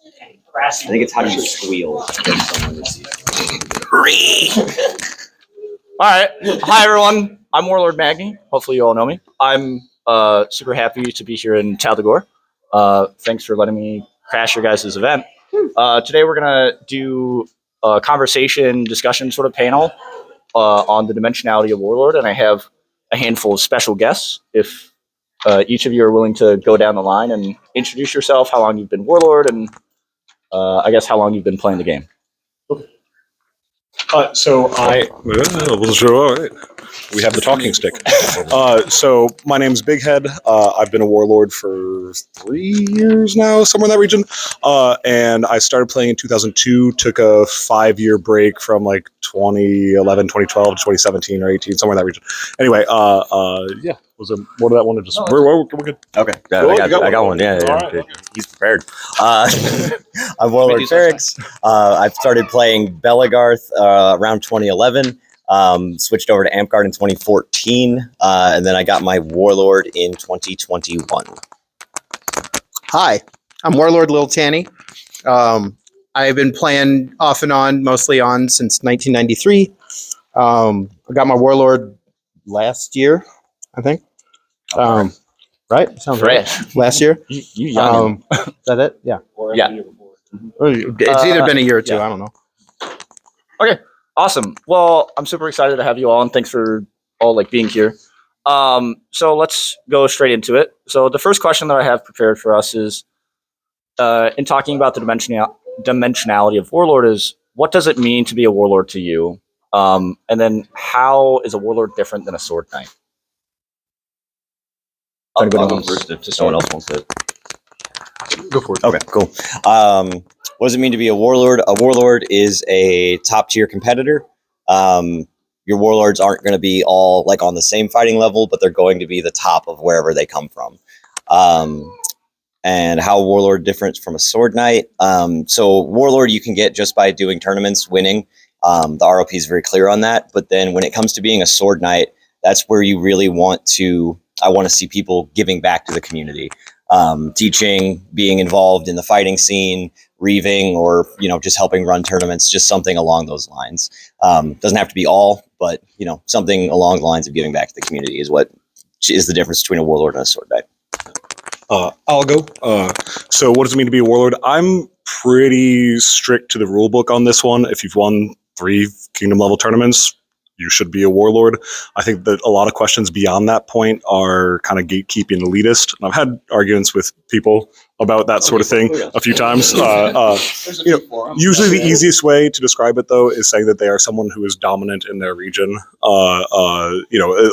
I think it's how you squeal when someone is. All right. Hi, everyone. I'm Warlord Magni. Hopefully, you all know me. I'm super happy to be here in Tal'Dagor. Thanks for letting me crash your guys' event. Today, we're going to do a conversation, discussion sort of panel on the dimensionality of Warlord, and I have a handful of special guests. If each of you are willing to go down the line and introduce yourself, how long you've been Warlord, and I guess how long you've been playing the game. So I wasn't sure. All right. We have the talking stick. So my name's Bighead. I've been a warlord for 3 years now, somewhere in that region. And I started playing in 2002. Took a 5-year break from like 2011, 2012 to 2017 or 18, somewhere in that region. Anyway, yeah. Was a what did I want to just? We're good. Okay, Cool, I got one. Yeah, All right. He's prepared. I'm Warlord Farix. I started playing Belegarth around 2011. Switched over to Amtgard in 2014, and then I got my Warlord in 2021. Hi, I'm Warlord Lil Tanny. I've been playing off and on, mostly on since 1993. I got my Warlord last year, I think. Right? Sounds Fresh. right. Last year. You young. Is that it? Yeah. Yeah. It's either been a year or two. Yeah. I don't know. Okay. Awesome. Well, I'm super excited to have you all, and thanks for all being here. So let's go straight into it. So the first question that I have prepared for us is, in talking about the dimensionality of Warlord, is what does it mean to be a Warlord to you? And then how is a Warlord different than a Sword Knight? I'll go first if someone else wants to. Go for it. Okay, cool. What does it mean to be a warlord? A warlord is a top tier competitor. Your warlords aren't going to be all on the same fighting level, but they're going to be the top of wherever they come from. And how a warlord different from a sword knight. So warlord you can get just by doing tournaments, winning. The ROP is very clear on that. But then when it comes to being a sword knight, that's where you really want to. I want to see people giving back to the community, teaching, being involved in the fighting scene, reaving, or just helping run tournaments, just something along those lines. Doesn't have to be all, but something along the lines of giving back to the community is what is the difference between a warlord and a sword knight. I'll go. So what does it mean to be a warlord? I'm pretty strict to the rule book on this one. If you've won 3 kingdom level tournaments, you should be a warlord. I think that a lot of questions beyond that point are kind of gatekeeping elitist. And I've had arguments with people about that sort of thing a few times. Usually the easiest way to describe it, though, is saying that they are someone who is dominant in their region. A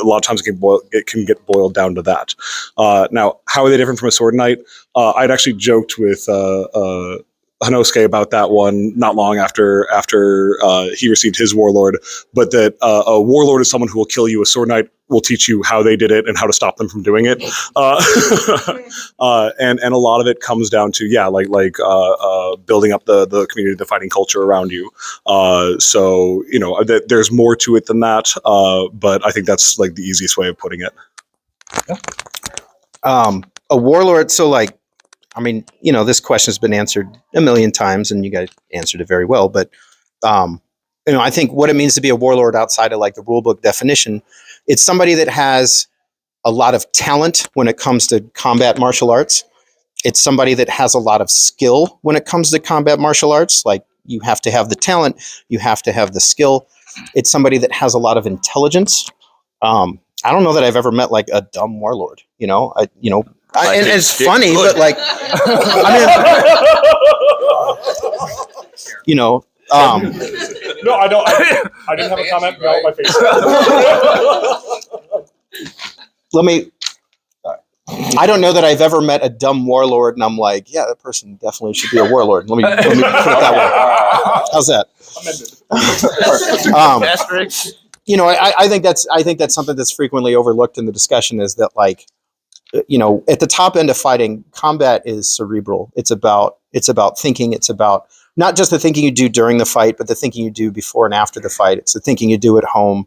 lot of times it can get boiled down to that. Now, how are they different from a sword knight? I'd actually joked with Hanosuke about that one not long after he received his warlord, but that a warlord is someone who will kill you. A sword knight will teach you how they did it and how to stop them from doing it. And a lot of it comes down to building up the community, the fighting culture around you. So there's more to it than that, but I think that's the easiest way of putting it. A warlord. So this question has been answered a million times, and you guys answered it very well. But, I think what it means to be a warlord outside of the rulebook definition, it's somebody that has a lot of talent when it comes to combat martial arts. It's somebody that has a lot of skill when it comes to combat martial arts. You have to have the talent, you have to have the skill. It's somebody that has a lot of intelligence. I don't know that I've ever met a dumb warlord. And it's funny, but No, I don't. I didn't have a comment. Got on my face. I don't know that I've ever met a dumb warlord, and I'm yeah, that person definitely should be a warlord. Let me put it that way. How's that? I think that's something that's frequently overlooked in the discussion. Is that at the top end of fighting, combat is cerebral. It's about thinking. It's about not just the thinking you do during the fight, but the thinking you do before and after the fight. It's the thinking you do at home.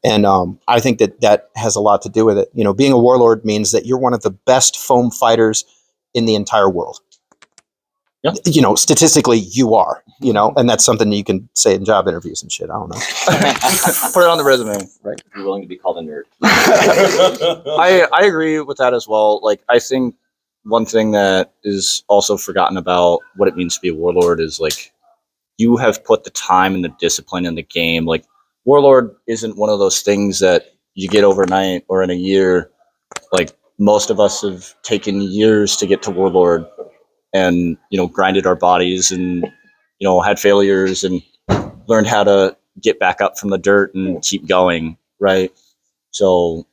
And I think that has a lot to do with it. Being a warlord means that you're one of the best foam fighters in the entire world. Yeah. You know, statistically, you are. You know, and that's something you can say in job interviews and shit. I don't know. Put it on the resume. Right. If you're willing to be called a nerd. I agree with that as well. Like, I think one thing that is also forgotten about what it means to be a warlord is like you have put the time and the discipline in the game. Like, warlord isn't one of those things that you get overnight or in a year. Like, most of us have taken years to get to warlord, and grinded our bodies, and had failures, and learned how to get back up from the dirt and keep going, right? So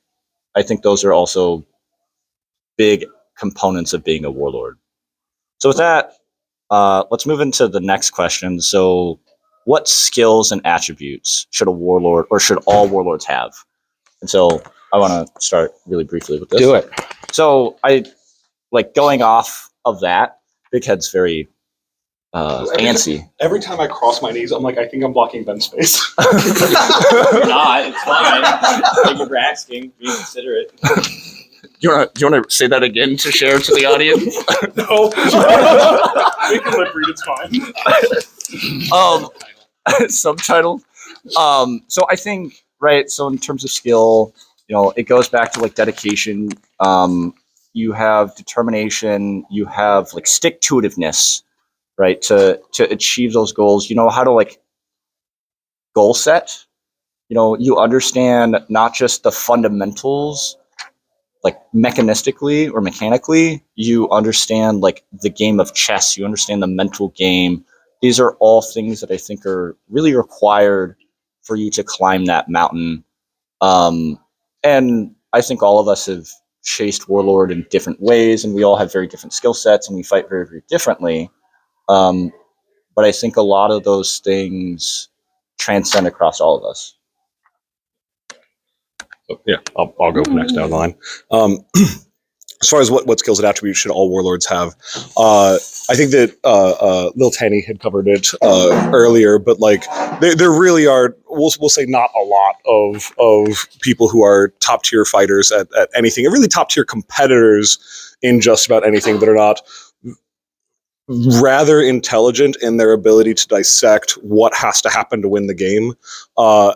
I think those are also big components of being a warlord. So with that, let's move into the next question. So what skills and attributes should a warlord, or should all warlords have? And so I want to start really briefly with this. Do it. So I like going off of that. Bighead's very antsy. Every time I cross my knees, I'm like, I think I'm blocking Ben's face. You're not. It's fine. Thank you for asking. Be considerate. Do you want to say that again to share to the audience? No. We can lip read. It's fine. Subtitle. So I think, right. So in terms of skill, it goes back to like dedication. You have determination. You have like stick-to-itiveness, right? To achieve those goals. You know how to like goal set. You understand not just the fundamentals, like mechanistically or mechanically. You understand like the game of chess. You understand the mental game. These are all things that I think are really required for you to climb that mountain. And I think all of us have chased warlord in different ways, and we all have very different skill sets, and we fight very, very differently. But I think a lot of those things transcend across all of us. Yeah, I'll go next down the line. As far as what skills and attributes should all warlords have, I think that Lil Tanny had covered it earlier, but like there really are, we'll say, not a lot of people who are top tier fighters at anything, and really top tier competitors in just about anything that are not rather intelligent in their ability to dissect what has to happen to win the game.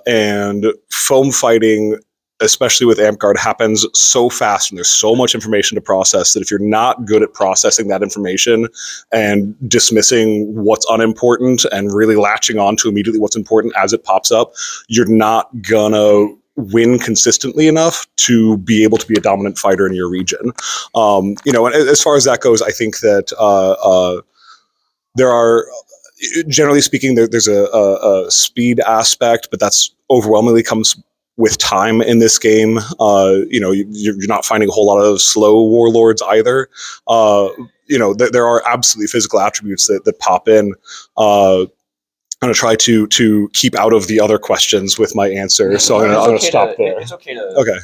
And foam fighting, especially with Amtgard, happens so fast and there's so much information to process that if you're not good at processing that information and dismissing what's unimportant and really latching on to immediately what's important as it pops up, you're not gonna win consistently enough to be able to be a dominant fighter in your region. And as far as that goes, I think that there are, generally speaking, there's a speed aspect, but that's overwhelmingly comes with time in this game. You're not finding a whole lot of slow warlords either. There are absolutely physical attributes that pop in. I'm going to try to keep out of the other questions with my answer, so I'm going to stop there. It's okay to. Okay.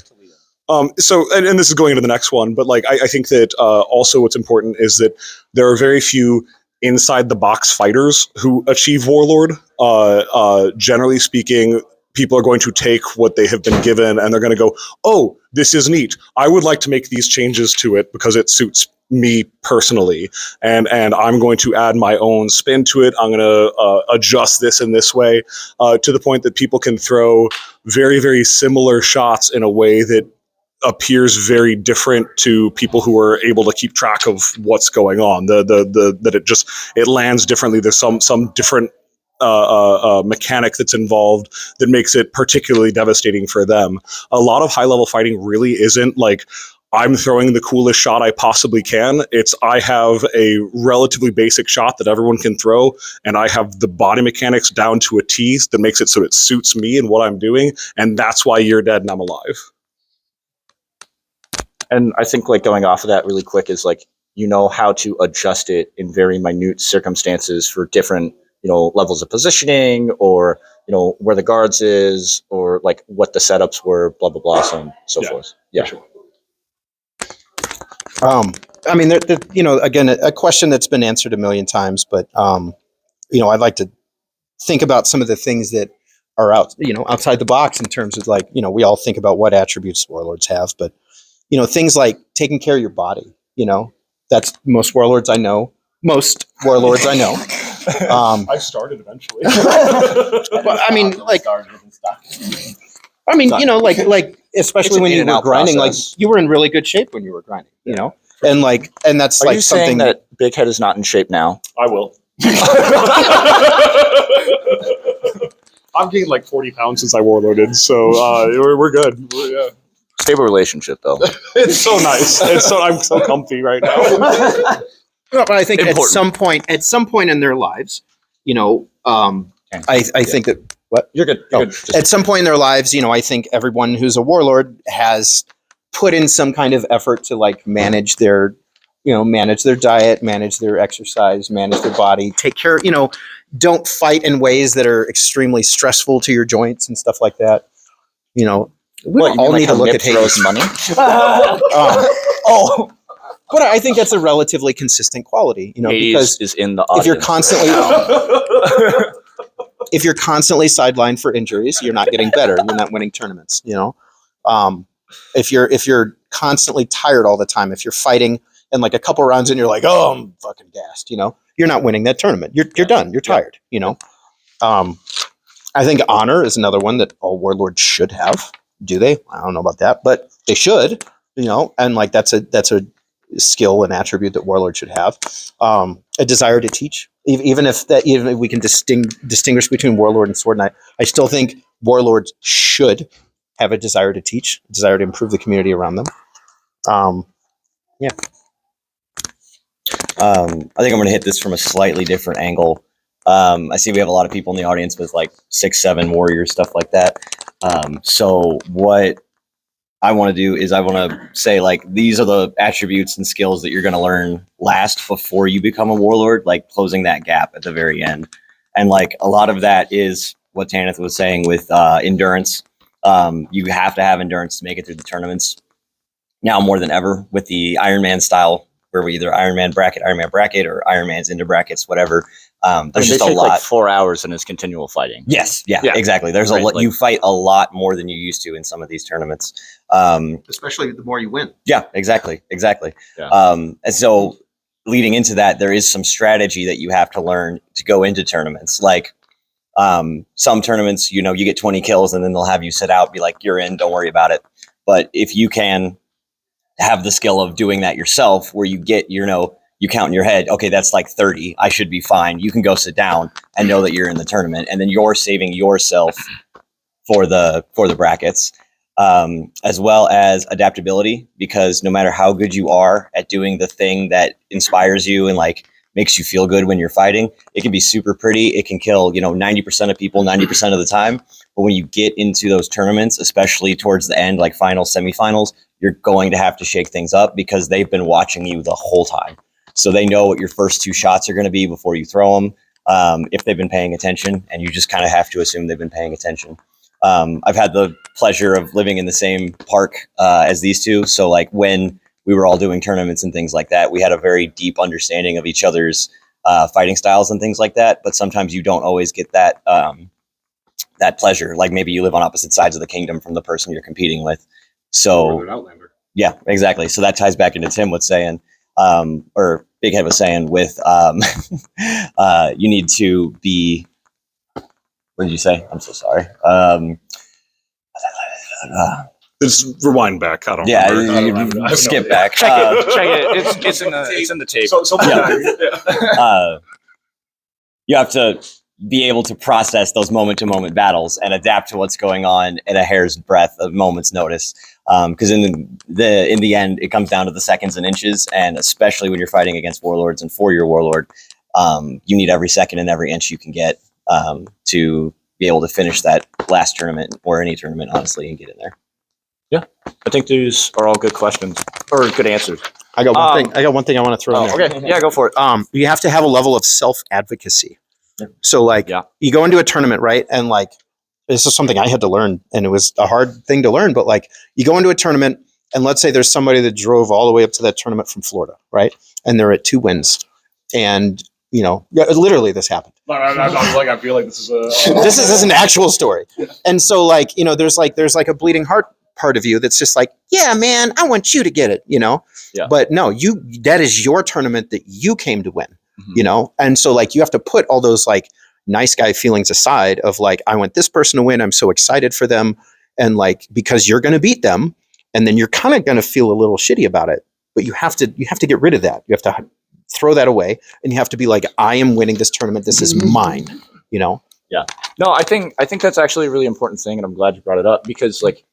So this is going into the next one, but like I think that also what's important is that there are very few inside the box fighters who achieve warlord. Generally speaking, people are going to take what they have been given and they're going to go, oh, this is neat. I would like to make these changes to it because it suits me personally. And I'm going to add my own spin to it. I'm going to adjust this in this way to the point that people can throw very, very similar shots in a way that appears very different to people who are able to keep track of what's going on. That it lands differently. There's some different mechanic that's involved that makes it particularly devastating for them. A lot of high level fighting really isn't like I'm throwing the coolest shot I possibly can. It's I have a relatively basic shot that everyone can throw, and I have the body mechanics down to a T that makes it so it suits me and what I'm doing, and that's why you're dead and I'm alive. And I think like going off of that really quick is like, how to adjust it in very minute circumstances for different, levels of positioning, or, where the guards is, or like what the setups were, blah, blah, blah, so on and so forth. Yeah. Sure. Again, a question that's been answered a million times, but, I'd like to think about some of the things that are outside the box in terms of like, we all think about what attributes warlords have, but, things like taking care of your body, that's most warlords I know. most warlords I know. I started eventually. But I mean, like, especially when in you and were out grinding, process. like you were in really good shape when you were grinding, you know, and that's Are like you something saying that Bighead is not in shape now? I will. I've gained like 40 pounds since I warlorded, so we're good. Yeah. Stable relationship, though. It's so nice. I'm so comfy right now. No, but I think Important. at some point in their lives, you know, I think that what You're good. Oh, You're good. Just- at some point in their lives, you know, I think everyone who's a warlord has put in some kind of effort to like manage their diet, manage their exercise, manage their body, take care, you know, don't fight in ways that are extremely stressful to your joints and stuff like that. You know, we What, don't you mean all like need how to look Nip at throws Hades. money? Oh, but I think that's a relatively consistent quality, you know, Hades because is in the if audience. you're constantly if you're constantly sidelined for injuries, you're not getting better. You're not winning tournaments. You know, if you're constantly tired all the time, if you're fighting and like a couple rounds in, you're like, oh, I'm fucking gassed. You know, you're not winning that tournament. You're done. You're tired. You know, I think honor is another one that all warlords should have. Do they? I don't know about that, but they should. You know, and like that's a skill and attribute that warlords should have. A desire to teach, even if we can distinguish between warlord and sword knight, I still think warlords should have a desire to teach, a desire to improve the community around them. I think I'm going to hit this from a slightly different angle. I see we have a lot of people in the audience with like 6-7 warriors, stuff like that. So what I want to do is I want to say like these are the attributes and skills that you're going to learn last before you become a warlord, like closing that gap at the very end. And like a lot of that is what Tanath was saying with endurance. You have to have endurance to make it through the tournaments now more than ever with the Iron Man style, where we either Iron Man bracket, or Iron Man's into brackets, whatever. There's just a lot. Like 4 hours in his continual fighting. Yes, yeah, Yeah. exactly. There's Right, a lot. like- You fight a lot more than you used to in some of these tournaments. Especially the more you win. Yeah, exactly. Yeah. And so leading into that, there is some strategy that you have to learn to go into tournaments. Like some tournaments, you know, you get 20 kills and then they'll have you sit out, be like, you're in, don't worry about it. But if you can have the skill of doing that yourself, where you get, you know, you count in your head, okay, that's like 30, I should be fine. You can go sit down and know that you're in the tournament, and then you're saving yourself for the brackets. As well as adaptability, because no matter how good you are at doing the thing that inspires you and like makes you feel good when you're fighting, it can be super pretty. It can kill, you know, 90% of people 90% of the time. But when you get into those tournaments, especially towards the end, like finals, semifinals, you're going to have to shake things up because they've been watching you the whole time. So they know what your first 2 shots are going to be before you throw them, if they've been paying attention, and you just kind of have to assume they've been paying attention. I've had the pleasure of living in the same park as these two. So like when we were all doing tournaments and things like that, we had a very deep understanding of each other's fighting styles and things like that. But sometimes you don't always get that that pleasure. Like maybe you live on opposite sides of the kingdom from the person you're competing with. So Outlander. yeah, exactly. So that ties back into Tim was saying, or Bighead was saying with you need to be. What did you say? I'm so sorry. Just rewind back. I don't Yeah, remember. you skip back. Check it. It's in the tape. So Yeah. You have to be able to process those moment-to-moment battles and adapt to what's going on at a hair's breadth, a moment's notice. Because in the end, it comes down to the seconds and inches, and especially when you're fighting against warlords and for your warlord, you need every second and every inch you can get to be able to finish that last tournament or any tournament, honestly, and get in there. I think these are all good questions or good answers. I got one thing. I got one thing I want to throw in there. Okay, yeah, go for it. You have to have a level of self-advocacy. So like you go into a tournament, right? And like, this is something I had to learn, and it was a hard thing to learn, but like you go into a tournament and let's say there's somebody that drove all the way up to that tournament from Florida, right? And they're at 2 wins. And you know, literally this happened. I feel like this is a. This is an actual story. And so like, you know, there's like a bleeding heart part of you that's just like, yeah, man, I want you to get it, you know? Yeah. But no, that is your tournament that you came to win. you know? And so like, you have to put all those like nice guy feelings aside of like, I want this person to win. I'm so excited for them. And like, because you're going to beat them, and then you're kind of going to feel a little shitty about it, but you have to get rid of that. You have to throw that away, and you have to be like, I am winning this tournament. This is mine, you know? Yeah. No, I think that's actually a really important thing, and I'm glad you brought it up, because like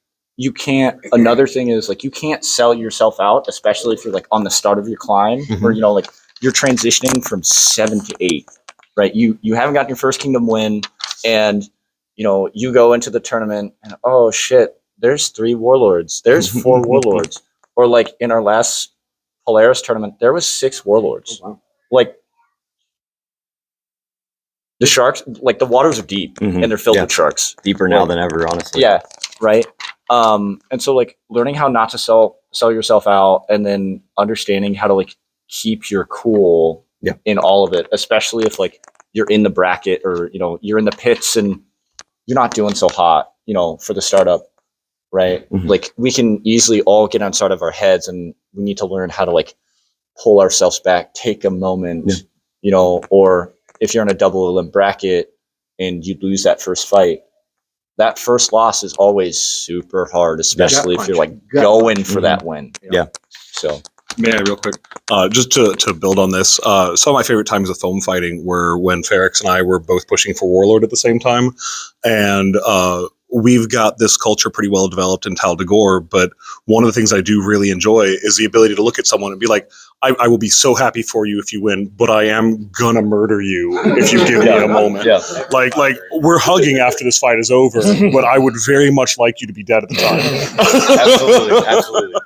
another thing is like, you can't sell yourself out, especially if you're like on the start of your climb, or, you know, like you're transitioning from 7 to 8, right? You haven't gotten your first kingdom win, and you know, you go into the tournament and, oh shit, there's 3 warlords, there's 4 warlords. Or like in our last Polaris tournament, there was 6 warlords. Oh, wow. Like the sharks, like the waters are deep and they're filled with sharks. Deeper now than ever, honestly. Yeah, right. And so like learning how not to sell yourself out, and then understanding how to like keep your cool in all of it, especially if like you're in the bracket, or you know, you're in the pits and you're not doing so hot, you know, for the startup, right? Like we can easily all get outside of our heads, and we need to learn how to like pull ourselves back, take a moment, you know. Or if you're in a double elim bracket and you lose that first fight, that first loss is always super hard, especially if you're like going for that win. Yeah. So Yeah, real quick. Just to build on this, some of my favorite times of foam fighting were when Farix and I were both pushing for Warlord at the same time. And we've got this culture pretty well developed in Taldegor, but one of the things I do really enjoy is the ability to look at someone and be like, I will be so happy for you if you win, but I am gonna murder you if you give me a moment. Like we're hugging after this fight is over, but I would very much like you to be dead at the time. Absolutely.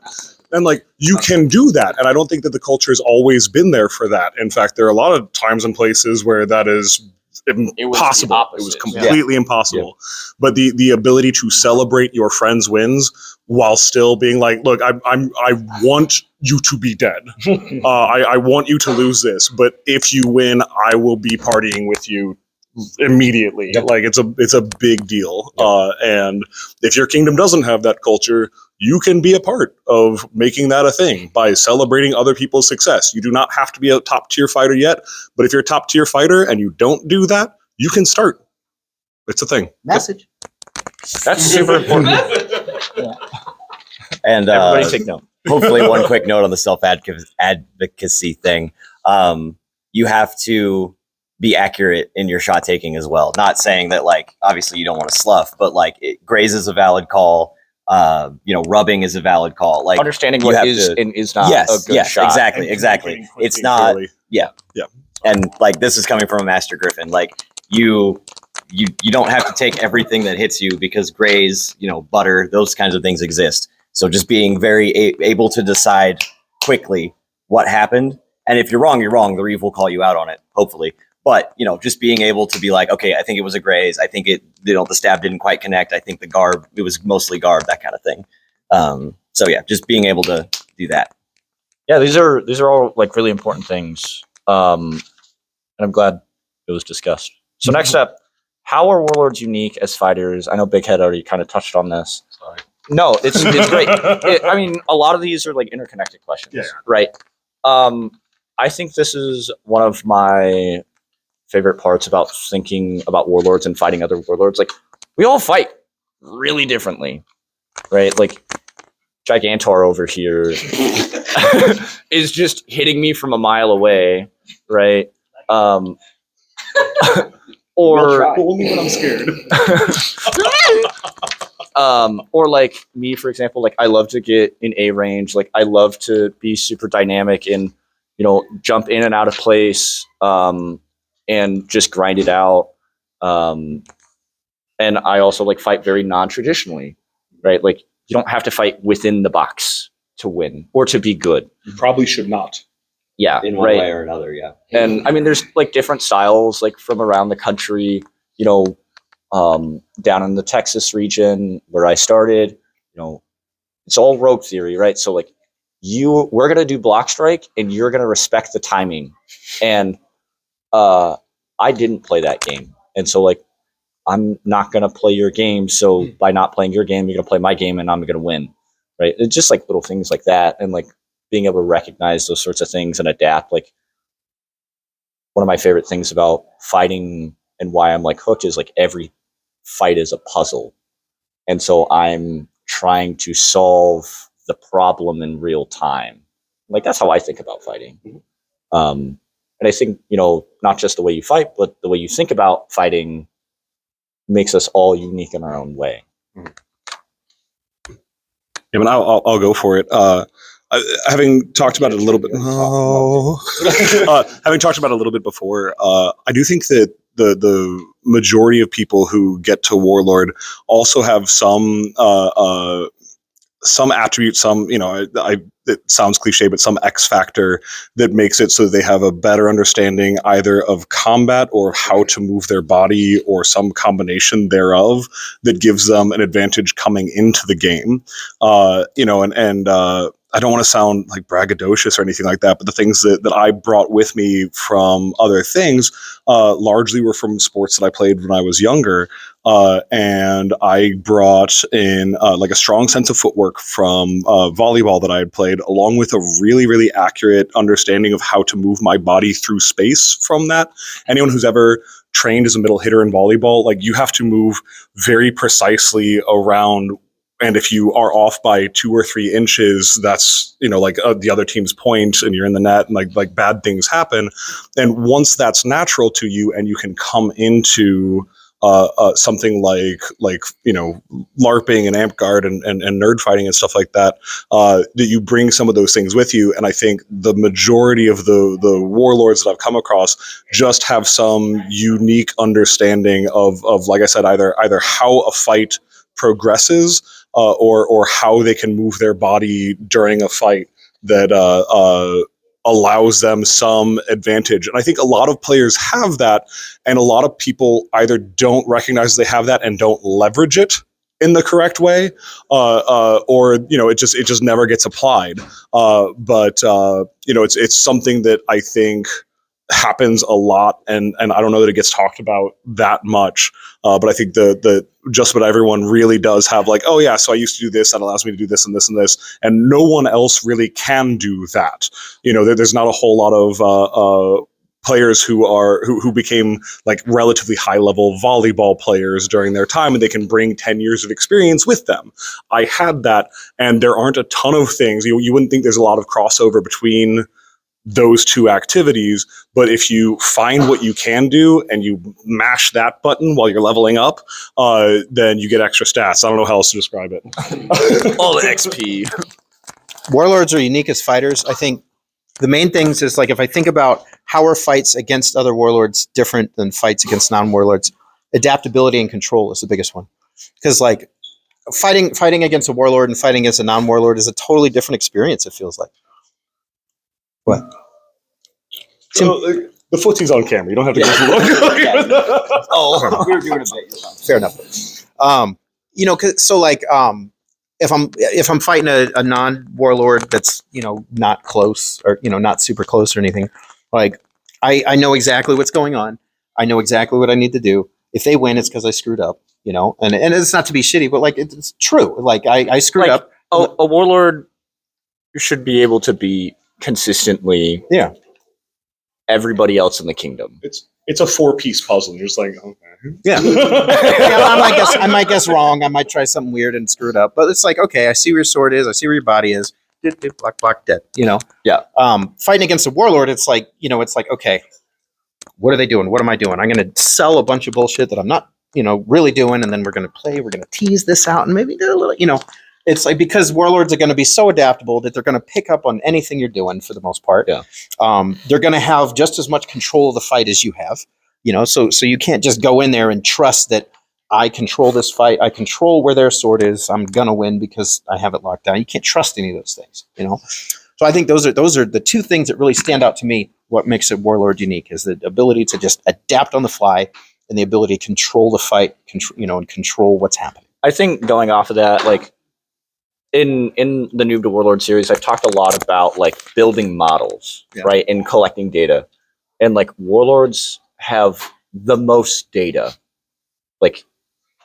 And like, you can do that. And I don't think that the culture has always been there for that. In fact, there are a lot of times and places where that is impossible. It was completely impossible. But the ability to celebrate your friends' wins while still being like, look, I want you to be dead. I want you to lose this. But if you win, I will be partying with you immediately. Like it's a big deal. And if your kingdom doesn't have that culture, you can be a part of making that a thing by celebrating other people's success. You do not have to be a top tier fighter yet, but if you're a top tier fighter and you don't do that, you can start. It's a thing. Message. that's super important. And Everybody take note. hopefully one quick note on the self-advocacy thing. You have to be accurate in your shot taking as well. Not saying that like, obviously you don't want to slough, but like graze is a valid call. You know, rubbing is a valid call. Like Understanding what is and is not a good shot. Exactly. It's not. Yeah. And like, this is coming from a Master Griffin. Like you don't have to take everything that hits you, because graze, you know, butter, those kinds of things exist. So just being very able to decide quickly what happened. And if you're wrong, you're wrong. The Reeve will call you out on it, hopefully. But, you know, just being able to be like, okay, I think it was a graze. I think the stab didn't quite connect. I think the garb, it was mostly garb, that kind of thing. So yeah, just being able to do that. Yeah, these are all like really important things. And I'm glad it was discussed. So next up, how are warlords unique as fighters? I know Bighead already kind of touched on this. Sorry. No, it's great. I mean, a lot of these are like interconnected questions, right? I think this is one of my favorite parts about thinking about warlords and fighting other warlords. Like, we all fight really differently, right? Like, Gigantor over here is just hitting me from a mile away, right? Or only when I'm scared. Or like me, for example, like I love to get in A range. Like I love to be super dynamic and, you know, jump in and out of place, and just grind it out. And I also like fight very non-traditionally, right? Like you don't have to fight within the box to win or to be good. You probably should not. Yeah, In one way or another, yeah. And I mean, there's like different styles, like from around the country, you know, down in the Texas region where I started, you know, it's all rogue theory, right? So like we're going to do block strike and you're going to respect the timing. And I didn't play that game. And so like, I'm not going to play your game. So by not playing your game, you're going to play my game and I'm going to win, right? It's just like little things like that. And like being able to recognize those sorts of things and adapt. Like one of my favorite things about fighting and why I'm like hooked is like every fight is a puzzle. And so I'm trying to solve the problem in real time. Like that's how I think about fighting. And I think, not just the way you fight, but the way you think about fighting makes us all unique in our own way. Yeah, but I'll go for it. Having talked about it a little bit, having talked about it a little bit before, I do think that the majority of people who get to Warlord also have some attribute, it sounds cliche, but some X factor that makes it so they have a better understanding either of combat or how to move their body or some combination thereof that gives them an advantage coming into the game. I don't want to sound like braggadocious or anything like that, but the things that I brought with me from other things largely were from sports that I played when I was younger. And I brought in like a strong sense of footwork from volleyball that I had played, along with a really, really accurate understanding of how to move my body through space from that. Anyone who's ever trained as a middle hitter in volleyball, like you have to move very precisely around. And if you are off by 2 or 3 inches, that's, the other team's point and you're in the net and like bad things happen. And once that's natural to you and you can come into something like LARPing and Amtgard and nerd fighting and stuff like that, that you bring some of those things with you. And I think the majority of the warlords that I've come across just have some unique understanding of like I said, either how a fight progresses or how they can move their body during a fight that allows them some advantage. And I think a lot of players have that, and a lot of people either don't recognize they have that and don't leverage it in the correct way, or it just never gets applied. But it's something that I think happens a lot, and I don't know that it gets talked about that much. But I think the just about everyone really does have like, oh yeah, so I used to do this, that allows me to do this and this and this, and no one else really can do that. There's not a whole lot of players who became like relatively high level volleyball players during their time, and they can bring 10 years of experience with them. I had that, and there aren't a ton of things. You wouldn't think there's a lot of crossover between those two activities, but if you find what you can do and you mash that button while you're leveling up, then you get extra stats. I don't know how else to describe it. All the XP. Warlords are unique as fighters. I think the main things is like if I think about how are fights against other warlords different than fights against non-warlords, adaptability and control is the biggest one. Because like fighting against a warlord and fighting against a non-warlord is a totally different experience, it feels like. What? So, the footy's on camera. You don't have to go through Oh, we were doing a bit. Fair enough. If I'm fighting a non-warlord that's not close or not super close or anything, like I know exactly what's going on. I know exactly what I need to do. If they win, it's because I screwed up. And it's not to be shitty, but like it's true. Like I screwed up. A warlord should be able to be consistently everybody else in the kingdom. It's a 4-piece puzzle. You're just like, okay. Yeah. I might guess wrong. I might try something weird and screw it up. But it's like, okay, I see where your sword is. I see where your body is. Block, dead. Yeah. Fighting against a warlord, it's like, okay, what are they doing? What am I doing? I'm going to sell a bunch of bullshit that I'm not, really doing. And then we're going to play. We're going to tease this out and maybe do a little, It's like because warlords are going to be so adaptable that they're going to pick up on anything you're doing for the most part. Yeah. They're going to have just as much control of the fight as you have. So you can't just go in there and trust that I control this fight. I control where their sword is. I'm going to win because I have it locked down. You can't trust any of those things, So I think those are the two things that really stand out to me. What makes a warlord unique is the ability to just adapt on the fly and the ability to control the fight, and control what's happening. I think going off of that, like, in the Newb to Warlord series, I've talked a lot about like building models, right, and collecting data, and like warlords have the most data, like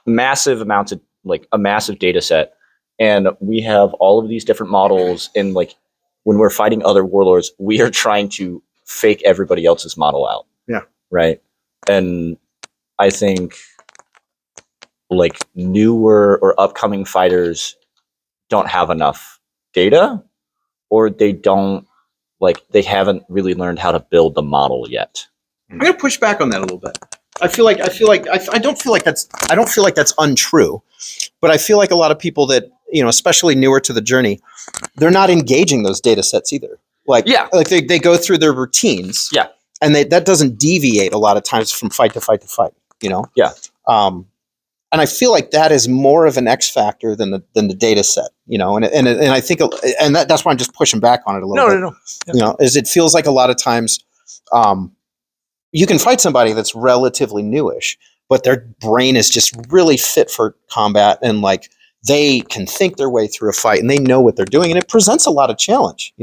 massive amounts of like a massive data set, and we have all of these different models. And like when we're fighting other warlords, we are trying to fake everybody else's model out. Yeah. Right. And I think like newer or upcoming fighters don't have enough data, or they haven't really learned how to build the model yet. I'm gonna push back on that a little bit. I don't feel like that's untrue, but I feel like a lot of people that, especially newer to the journey, they're not engaging those data sets either. Like they go through their routines. Yeah. And that doesn't deviate a lot of times from fight to fight to fight, Yeah. And I feel like that is more of an X factor than the data set, and I think, and that's why I'm just pushing back on it a little bit. No. Yeah. Is it feels like a lot of times, you can fight somebody that's relatively newish, but their brain is just really fit for combat, and like they can think their way through a fight and they know what they're doing, and it presents a lot of challenge,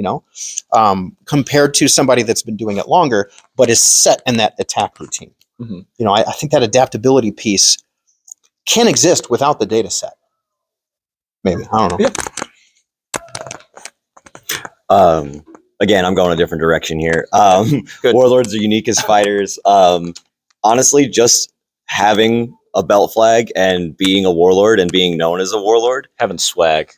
compared to somebody that's been doing it longer but is set in that attack routine. Mm-hmm. I think that adaptability piece can exist without the data set. Maybe. I don't know. Yeah. Again, I'm going a different direction here. Warlords are unique as fighters. Honestly, just having a belt flag and being a warlord and being known as a warlord. Having swag,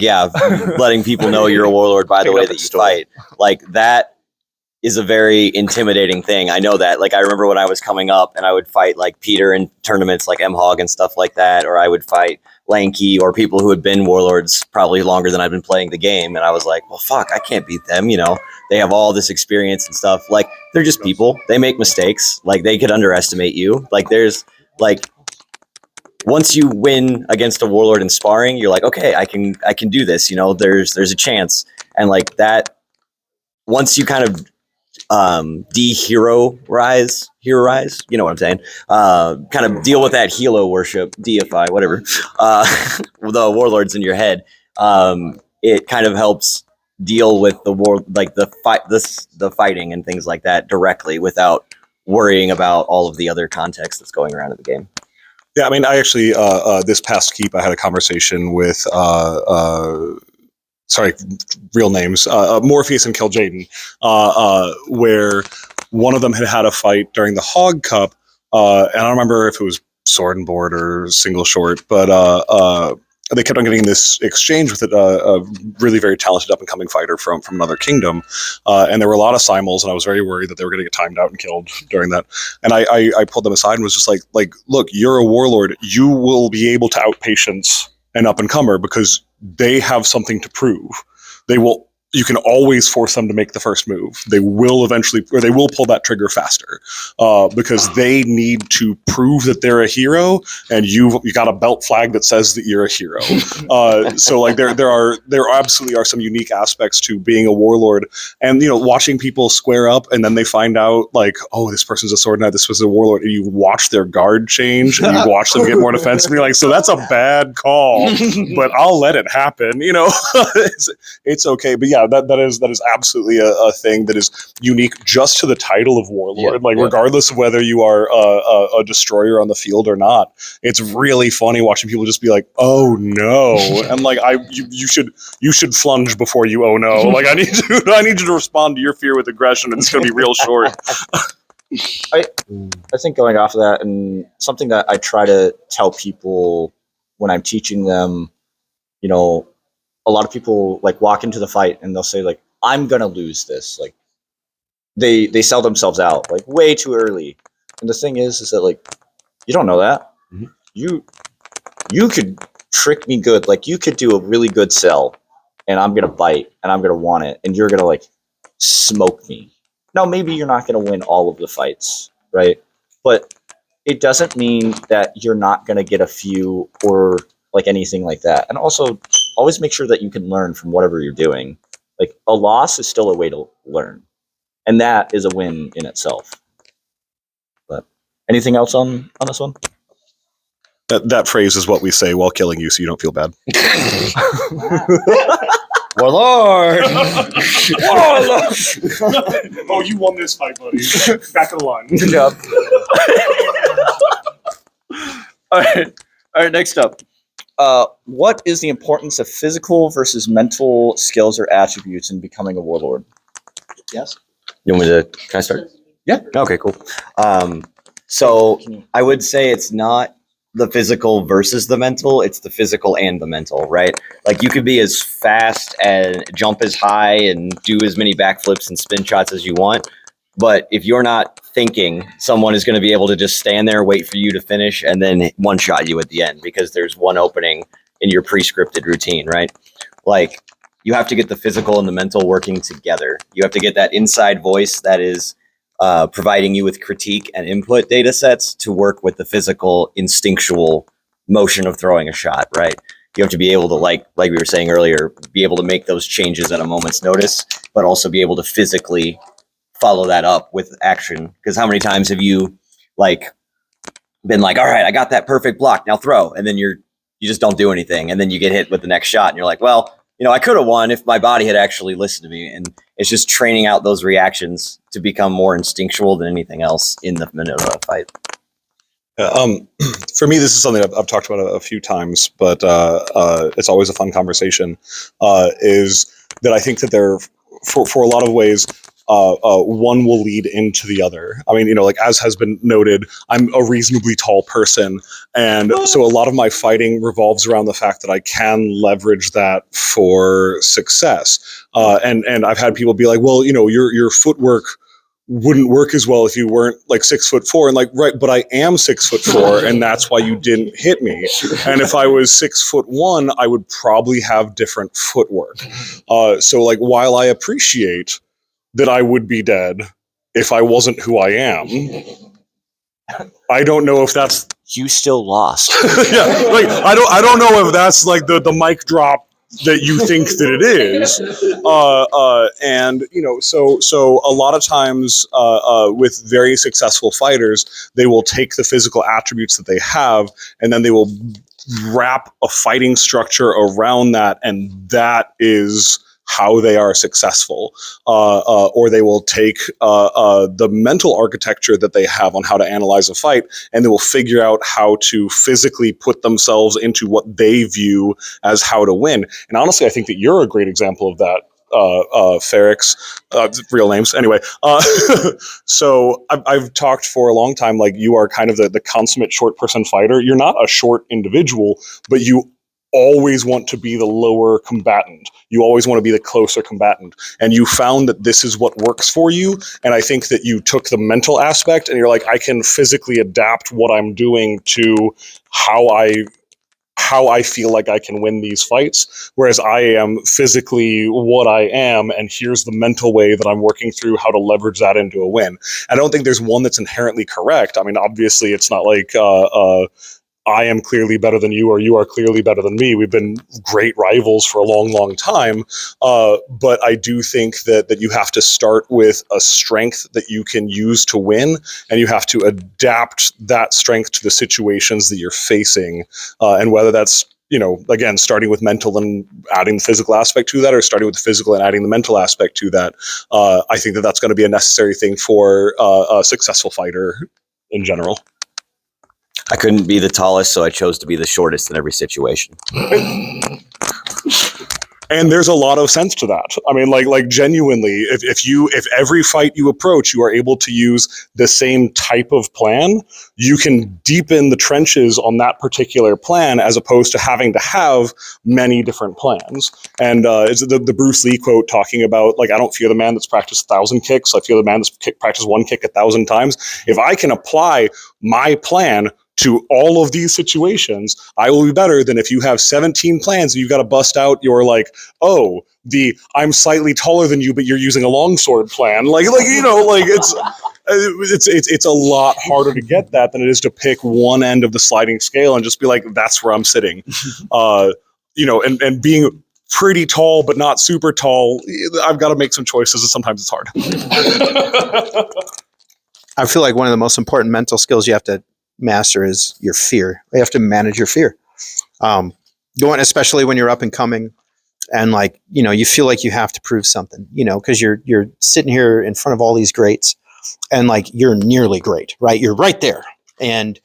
yeah. Letting people know you're a warlord by the way that you fight. Like, that is a very intimidating thing. I know that. Like, I remember when I was coming up and I would fight like Peter in tournaments like M-Hog and stuff like that, or I would fight Lanky or people who had been warlords probably longer than I've been playing the game, and I was like, well, fuck, I can't beat them. They have all this experience and stuff. Like, they're just people. They make mistakes. Like, they could underestimate you. Like, there's like, once you win against a warlord in sparring, you're like, okay, I can do this. There's a chance, and like that. Once you kind of hero-rise, you know what I'm saying? Kind of deal with that helo worship, deify, whatever, the warlords in your head. It kind of helps deal with the war, like the fighting and things like that directly without worrying about all of the other context that's going around in the game. Yeah, I mean, I actually, this past keep, I had a conversation with, sorry, real names, Morpheus and Kil'jaeden, where one of them had a fight during the Hog Cup, and I don't remember if it was sword and board or single short, but they kept on getting this exchange with a really very talented up-and-coming fighter from another kingdom, and there were a lot of simuls, and I was very worried that they were going to get timed out and killed during that. And I pulled them aside and was just like, look, you're a warlord. You will be able to outpatience an up-and-comer because they have something to prove. You can always force them to make the first move. They will eventually, or they will pull that trigger faster, because they need to prove that they're a hero, and you got a belt flag that says that you're a hero. So like there absolutely are some unique aspects to being a warlord, and watching people square up, and then they find out like, oh, this person's a sword knight, this was a warlord, and you watch their guard change, and you watch them get more defensive, and you're like, so that's a bad call, but I'll let it happen. It's okay, but yeah. That is absolutely a thing that is unique just to the title of warlord. Regardless of whether you are a destroyer on the field or not, it's really funny watching people just be like, "Oh no!" and like, you should flunge before you "oh no." Like, I need you to respond to your fear with aggression, and it's going to be real short. I think going off of that, and something that I try to tell people when I'm teaching them, a lot of people like walk into the fight and they'll say like, I'm going to lose this. Like they sell themselves out like way too early. And the thing is that like, you don't know that. Mm-hmm. You could trick me good. Like you could do a really good sell and I'm going to bite and I'm going to want it. And you're going to like smoke me. Now, maybe you're not going to win all of the fights, right? But it doesn't mean that you're not going to get a few or like anything like that. And also always make sure that you can learn from whatever you're doing. Like a loss is still a way to learn. And that is a win in itself. But anything else on this one? That phrase is what we say while killing you so you don't feel bad. Warlord! Warlord! Oh, you won this fight, buddy. Back of the line. Good job. All right, next up. What is the importance of physical versus mental skills or attributes in becoming a warlord? Yes. You want me to? Can I start? Yeah. Okay, cool. So I would say it's not the physical versus the mental, it's the physical and the mental, right? Like you could be as fast and jump as high and do as many backflips and spin shots as you want. But if you're not thinking, someone is going to be able to just stand there, wait for you to finish, and then one shot you at the end because there's one opening in your pre-scripted routine, right? Like you have to get the physical and the mental working together. You have to get that inside voice that is providing you with critique and input data sets to work with the physical instinctual motion of throwing a shot, right? You have to be able to, like we were saying earlier, be able to make those changes at a moment's notice, but also be able to physically follow that up with action. Because how many times have you like been like, all right, I got that perfect block, now throw, and then you just don't do anything, and then you get hit with the next shot, and you're like, well, I could have won if my body had actually listened to me. And it's just training out those reactions to become more instinctual than anything else in the minute of a fight. For me, this is something I've talked about a few times, but it's always a fun conversation, is that I think that there, for a lot of ways, one will lead into the other. I mean, like as has been noted, I'm a reasonably tall person. And so a lot of my fighting revolves around the fact that I can leverage that for success. And I've had people be like, well, your footwork wouldn't work as well if you weren't like 6'4", and like, right, but I am 6'4", and that's why you didn't hit me. And if I was 6'1", I would probably have different footwork. So like, while I appreciate that I would be dead if I wasn't who I am, I don't know if that's You still lost. yeah, like I don't know if that's like the mic drop that you think that it is, and so a lot of times with very successful fighters, they will take the physical attributes that they have, and then they will wrap a fighting structure around that, and that is how they are successful, or they will take the mental architecture that they have on how to analyze a fight, and they will figure out how to physically put themselves into what they view as how to win. And honestly, I think that you're a great example of that, Farix, real names. Anyway, so I've talked for a long time, like you are kind of the consummate short person fighter. You're not a short individual, but you always want to be the lower combatant. You always want to be the closer combatant. And you found that this is what works for you. And I think that you took the mental aspect and you're like, I can physically adapt what I'm doing to how I feel like I can win these fights, whereas I am physically what I am, and here's the mental way that I'm working through how to leverage that into a win. I don't think there's one that's inherently correct. I mean, obviously, it's not like I am clearly better than you, or you are clearly better than me. We've been great rivals for a long, long time. But I do think that you have to start with a strength that you can use to win, and you have to adapt that strength to the situations that you're facing. And whether that's, again, starting with mental and adding the physical aspect to that, or starting with the physical and adding the mental aspect to that, I think that that's going to be a necessary thing for a successful fighter in general. I couldn't be the tallest, so I chose to be the shortest in every situation. And there's a lot of sense to that. I mean, like genuinely, if every fight you approach, you are able to use the same type of plan, you can deepen the trenches on that particular plan, as opposed to having to have many different plans. And it's the Bruce Lee quote talking about, like, I don't fear the man that's practiced 1,000 kicks. I fear the man that's practiced one kick 1,000 times. If I can apply my plan to all of these situations, I will be better than if you have 17 plans and you've got to bust out your, like, oh, I'm slightly taller than you, but you're using a longsword plan. It's a lot harder to get that than it is to pick one end of the sliding scale and just be like, that's where I'm sitting. And being pretty tall but not super tall, I've got to make some choices, and sometimes it's hard. I feel like one of the most important mental skills you have to master is your fear. You have to manage your fear. Especially when you're up and coming, and you feel like you have to prove something, because you're sitting here in front of all these greats, and you're nearly great, right? You're right there, and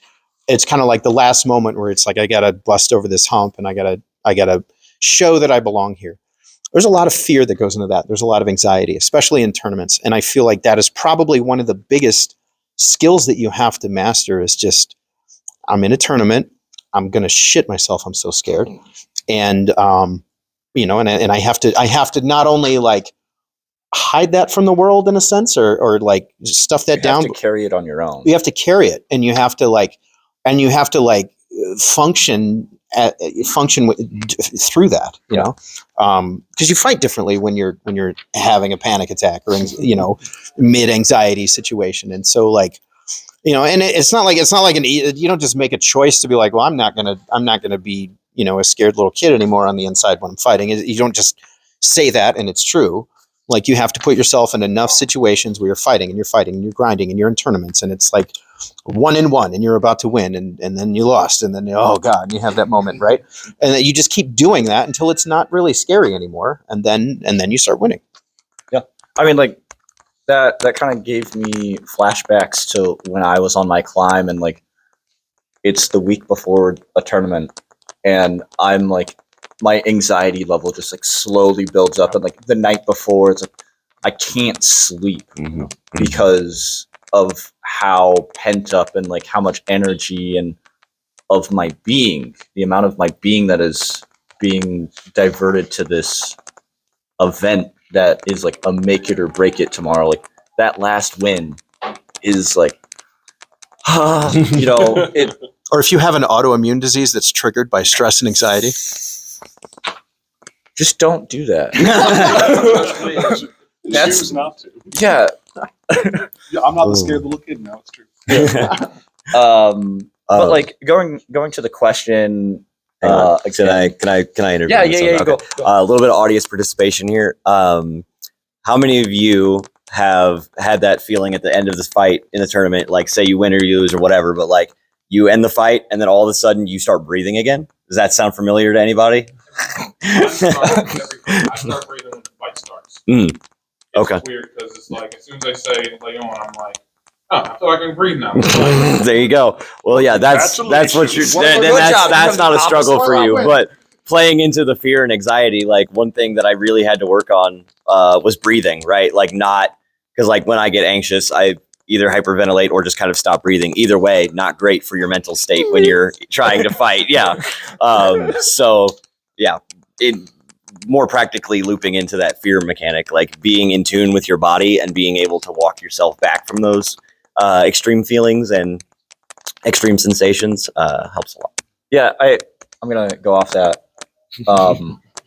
it's kind of like the last moment where it's like, I gotta bust over this hump, and I gotta show that I belong here. there's a lot of fear that goes into that. There's a lot of anxiety, especially in tournaments. And I feel like that is probably one of the biggest skills that you have to master is just, I'm in a tournament. I'm going to shit myself. I'm so scared. And, you know, and I have to not only like hide that from the world in a sense, or like stuff that down. You have to carry it on your own. You have to carry it, and you have to function through that, you know, because you fight differently when you're having a panic attack or, you know, mid anxiety situation. And so like, you know, and it's not like you don't just make a choice to be like, well, I'm not going to be, you know, a scared little kid anymore on the inside when I'm fighting. You don't just say that and it's true. Like you have to put yourself in enough situations where you're fighting and you're grinding and you're in tournaments and it's like 1-1 and you're about to win and then you lost and then, oh God, and you have that moment, right? And then you just keep doing that until it's not really scary anymore. And then you start winning. Yeah. I mean, like that kind of gave me flashbacks to when I was on my climb and like, it's the week before a tournament and I'm like, my anxiety level just like slowly builds up. And like the night before, it's like, I can't sleep because of how pent up and like how much energy and of my being, the amount of my being that is being diverted to this event that is like a make it or break it tomorrow. Like that last win is like, you know, it. Or if you have an autoimmune disease that's triggered by stress and anxiety. Just don't do that. That's Choose not to. yeah. Yeah, I'm not the scared little kid now. It's true. But like going to the question. Can I interview? Yeah. Okay. Go. A little bit of audience participation here. How many of you have had that feeling at the end of this fight in the tournament? Like, say you win or you lose or whatever, but like you end the fight and then all of a sudden you start breathing again. Does that sound familiar to anybody? I start breathing when the fight starts. Okay. It's weird because it's like as soon as I say lay on, I'm like, oh, I feel like I can breathe now. There you go. Well, yeah, that's what you're. Well, Then good job. that's not a Opposite struggle for you. win. But playing into the fear and anxiety, like one thing that I really had to work on was breathing. Right, like not because like when I get anxious, I either hyperventilate or just kind of stop breathing. Either way, not great for your mental state when you're trying to fight. Yeah. So yeah, more practically looping into that fear mechanic, like being in tune with your body and being able to walk yourself back from those extreme feelings and extreme sensations helps a lot. Yeah, I'm gonna go off that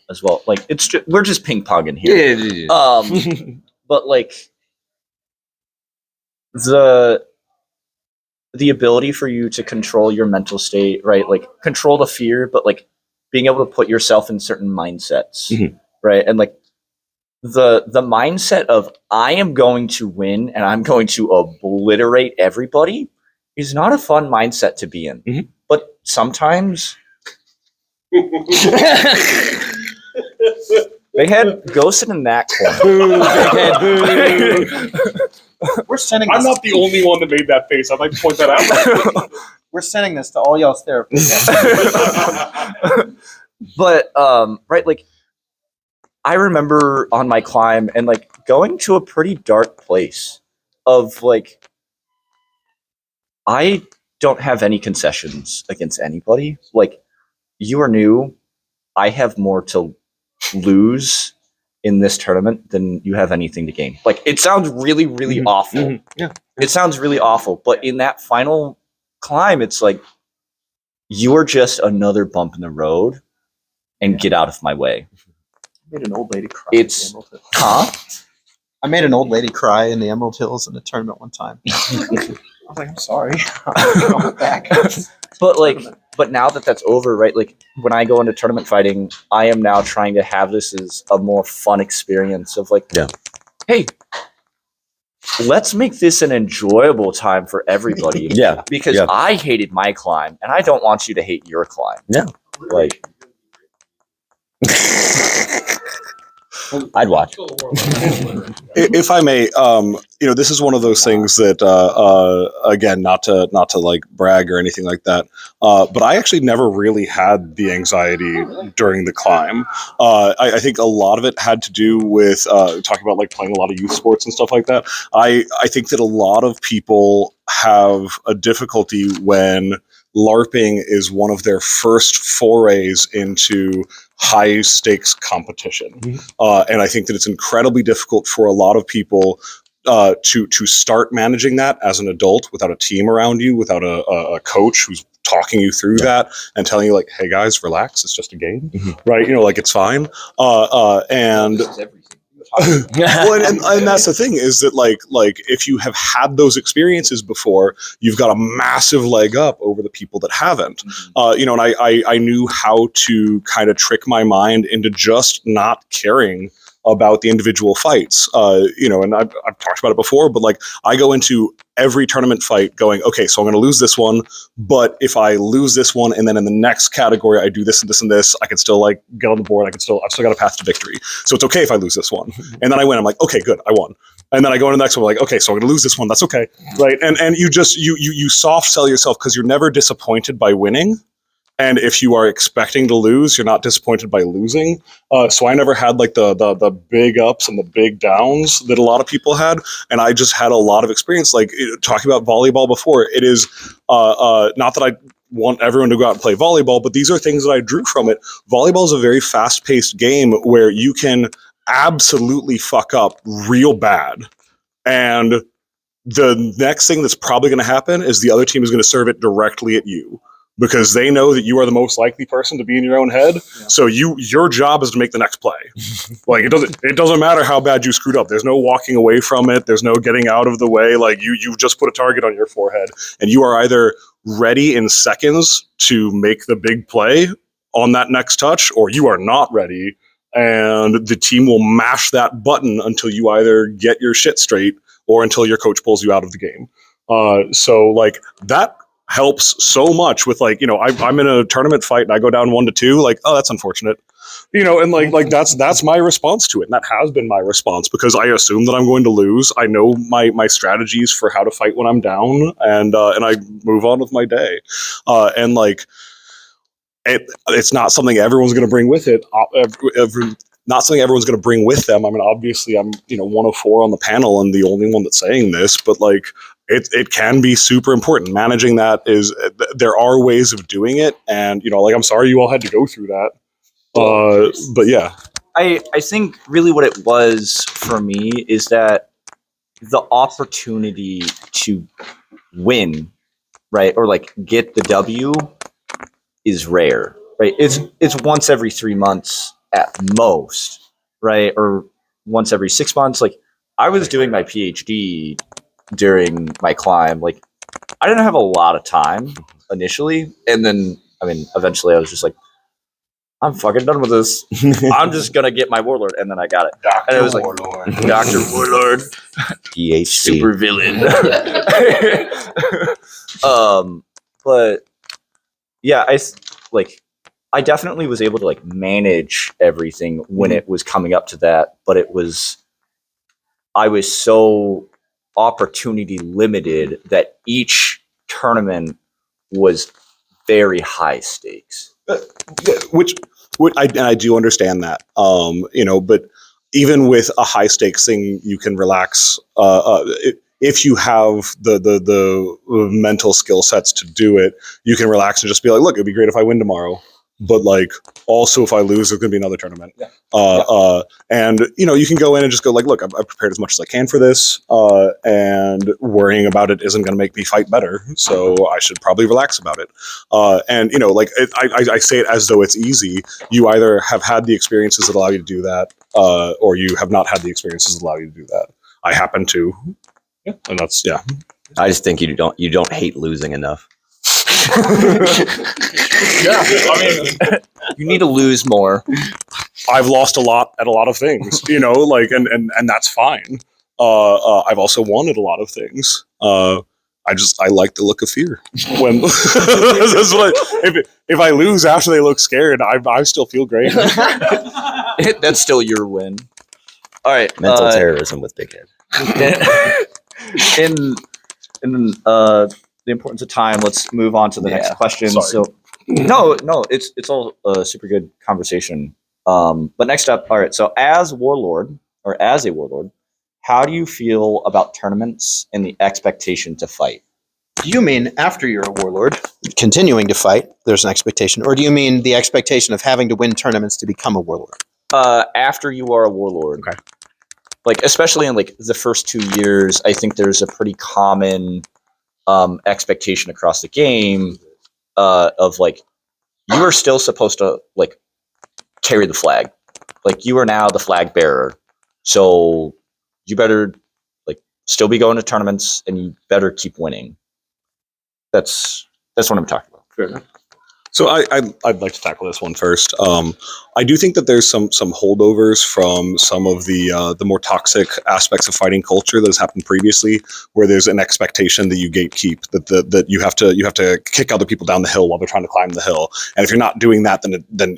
as well. Like we're just ping ponging here. But like the ability for you to control your mental state, right? Like control the fear, but like being able to put yourself in certain mindsets, right? And like the mindset of I am going to win and I'm going to obliterate everybody is not a fun mindset to be in. But sometimes Bighead, go sit in that corner. We're sending. I'm not the only one that made that face. I'd like to point that out. We're sending this to all y'all's therapists. But right, like I remember on my climb and like going to a pretty dark place of like I don't have any concessions against anybody. Like you are new. I have more to lose in this tournament than you have anything to gain. Like it sounds really, really awful. Yeah. It sounds really awful. But in that final climb, it's like you are just another bump in the road and get out of my way. I made an old lady cry. It's I made an old lady cry in the Emerald Hills in a tournament one time. I was like, I'm sorry. I'll go back. But now that that's over, right? Like when I go into tournament fighting, I am now trying to have this as a more fun experience of like, hey, let's make this an enjoyable time for everybody. Because I hated my climb and I don't want you to hate your climb. Yeah. Like I'd watch. Still a warlord. If I may, this is one of those things that, again, not to like brag or anything like that, but I actually never really had the anxiety during the climb. I think a lot of it had to do with talking about like playing a lot of youth sports and stuff like that. I think that a lot of people have a difficulty when LARPing is one of their first forays into high stakes competition. And I think that it's incredibly difficult for a lot of people to start managing that as an adult without a team around you, without a coach who's talking you through that and telling you like, hey guys, relax, it's just a game, right? Like it's fine. And well, and that's the thing is that like if you have had those experiences before, you've got a massive leg up over the people that haven't. And I knew how to kind of trick my mind into just not caring about the individual fights. And I've talked about it before, but like I go into every tournament fight going, okay, so I'm going to lose this one, but if I lose this one and then in the next category I do this and this and this, I can still like get on the board. I've still got a path to victory. So it's okay if I lose this one. And then I win. I'm like, okay, good, I won. And then I go into the next one, like, okay, so I'm going to lose this one. That's okay, right? And you just you soft sell yourself because you're never disappointed by winning. And if you are expecting to lose, you're not disappointed by losing. So I never had like the big ups and the big downs that a lot of people had. And I just had a lot of experience. Like talking about volleyball before, it is not that I want everyone to go out and play volleyball, but these are things that I drew from it. Volleyball is a very fast-paced game where you can absolutely fuck up real bad. And the next thing that's probably going to happen is the other team is going to serve it directly at you, because they know that you are the most likely person to be in your own head. Yeah. So your job is to make the next play. Like it doesn't matter how bad you screwed up. There's no walking away from it. There's no getting out of the way. Like you've just put a target on your forehead and you are either ready in seconds to make the big play on that next touch, or you are not ready. And the team will mash that button until you either get your shit straight or until your coach pulls you out of the game. So like that helps so much with like, I'm in a tournament fight and I go down 1-2, like, oh, that's unfortunate, and like that's my response to it. And that has been my response because I assume that I'm going to lose. I know my strategies for how to fight when I'm down, and I move on with my day. And like, it's not something everyone's going to bring with it. Not something everyone's going to bring with them. I mean, obviously I'm, one of 4 on the panel and the only one that's saying this, but like, it can be super important. Managing that there are ways of doing it. And, like, I'm sorry you all had to go through that. But yeah. I think really what it was for me is that the opportunity to win, right, or like get the W is rare, right? It's once every 3 months at most, right? Or once every 6 months. Like I was doing my PhD during my climb. Like I didn't have a lot of time initially, and then eventually I was just like, I'm fucking done with this. I'm just gonna get my warlord, and then I got it. And it was Warlord. Like Dr. Warlord, PhD, super villain. But yeah, I definitely was able to like manage everything when it was coming up to that, but I was so opportunity limited that each tournament was very high stakes. Which I do understand that, but even with a high stakes thing, you can relax if you have the mental skill sets to do it. You can relax and just be like, look, it'd be great if I win tomorrow, but like also if I lose, there's gonna be another tournament. And you can go in and just go like, look, I've prepared as much as I can for this, and worrying about it isn't gonna make me fight better, so I should probably relax about it. And I say it as though it's easy. You either have had the experiences that allow you to do that, or you have not had the experiences that allow you to do that. I happen to, and that's I just think you don't hate losing enough. Yeah, you need to lose more. I've lost a lot at a lot of things, and that's fine. I've also won at a lot of things. I like the look of fear when that's what if I lose after they look scared, I still feel great. That's still your win. All right. Mental terrorism with Bighead. In the importance of time, let's move on to the next Yeah, question. sorry. So, no, it's all a super good conversation. But next up, all right. So, as a warlord, how do you feel about tournaments and the expectation to fight? Do you mean after you're a warlord, continuing to fight, there's an expectation? Or do you mean the expectation of having to win tournaments to become a warlord? After you are a warlord, Okay. like especially in like the first 2 years, I think there's a pretty common expectation across the game of like you are still supposed to like carry the flag, like you are now the flag bearer, so you better like still be going to tournaments and you better keep winning. That's what I'm talking about. Fair enough. So I'd like to tackle this one first. I do think that there's some holdovers from some of the more toxic aspects of fighting culture that has happened previously, where there's an expectation that you gatekeep, that you have to kick other people down the hill while they're trying to climb the hill, and if you're not doing that, then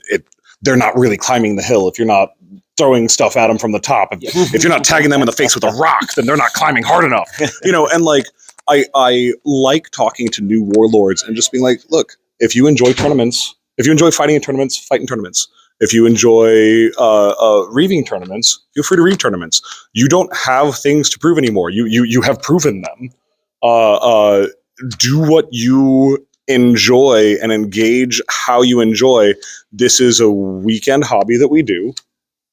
they're not really climbing the hill. If you're not throwing stuff at them from the top, if you're not tagging them in the face with a rock, then they're not climbing hard enough. And like I like talking to new warlords and just being like, look. If you enjoy tournaments, if you enjoy fighting in tournaments, fight in tournaments. If you enjoy reaving tournaments, feel free to reave tournaments. You don't have things to prove anymore. You have proven them. Do what you enjoy and engage how you enjoy. This is a weekend hobby that we do,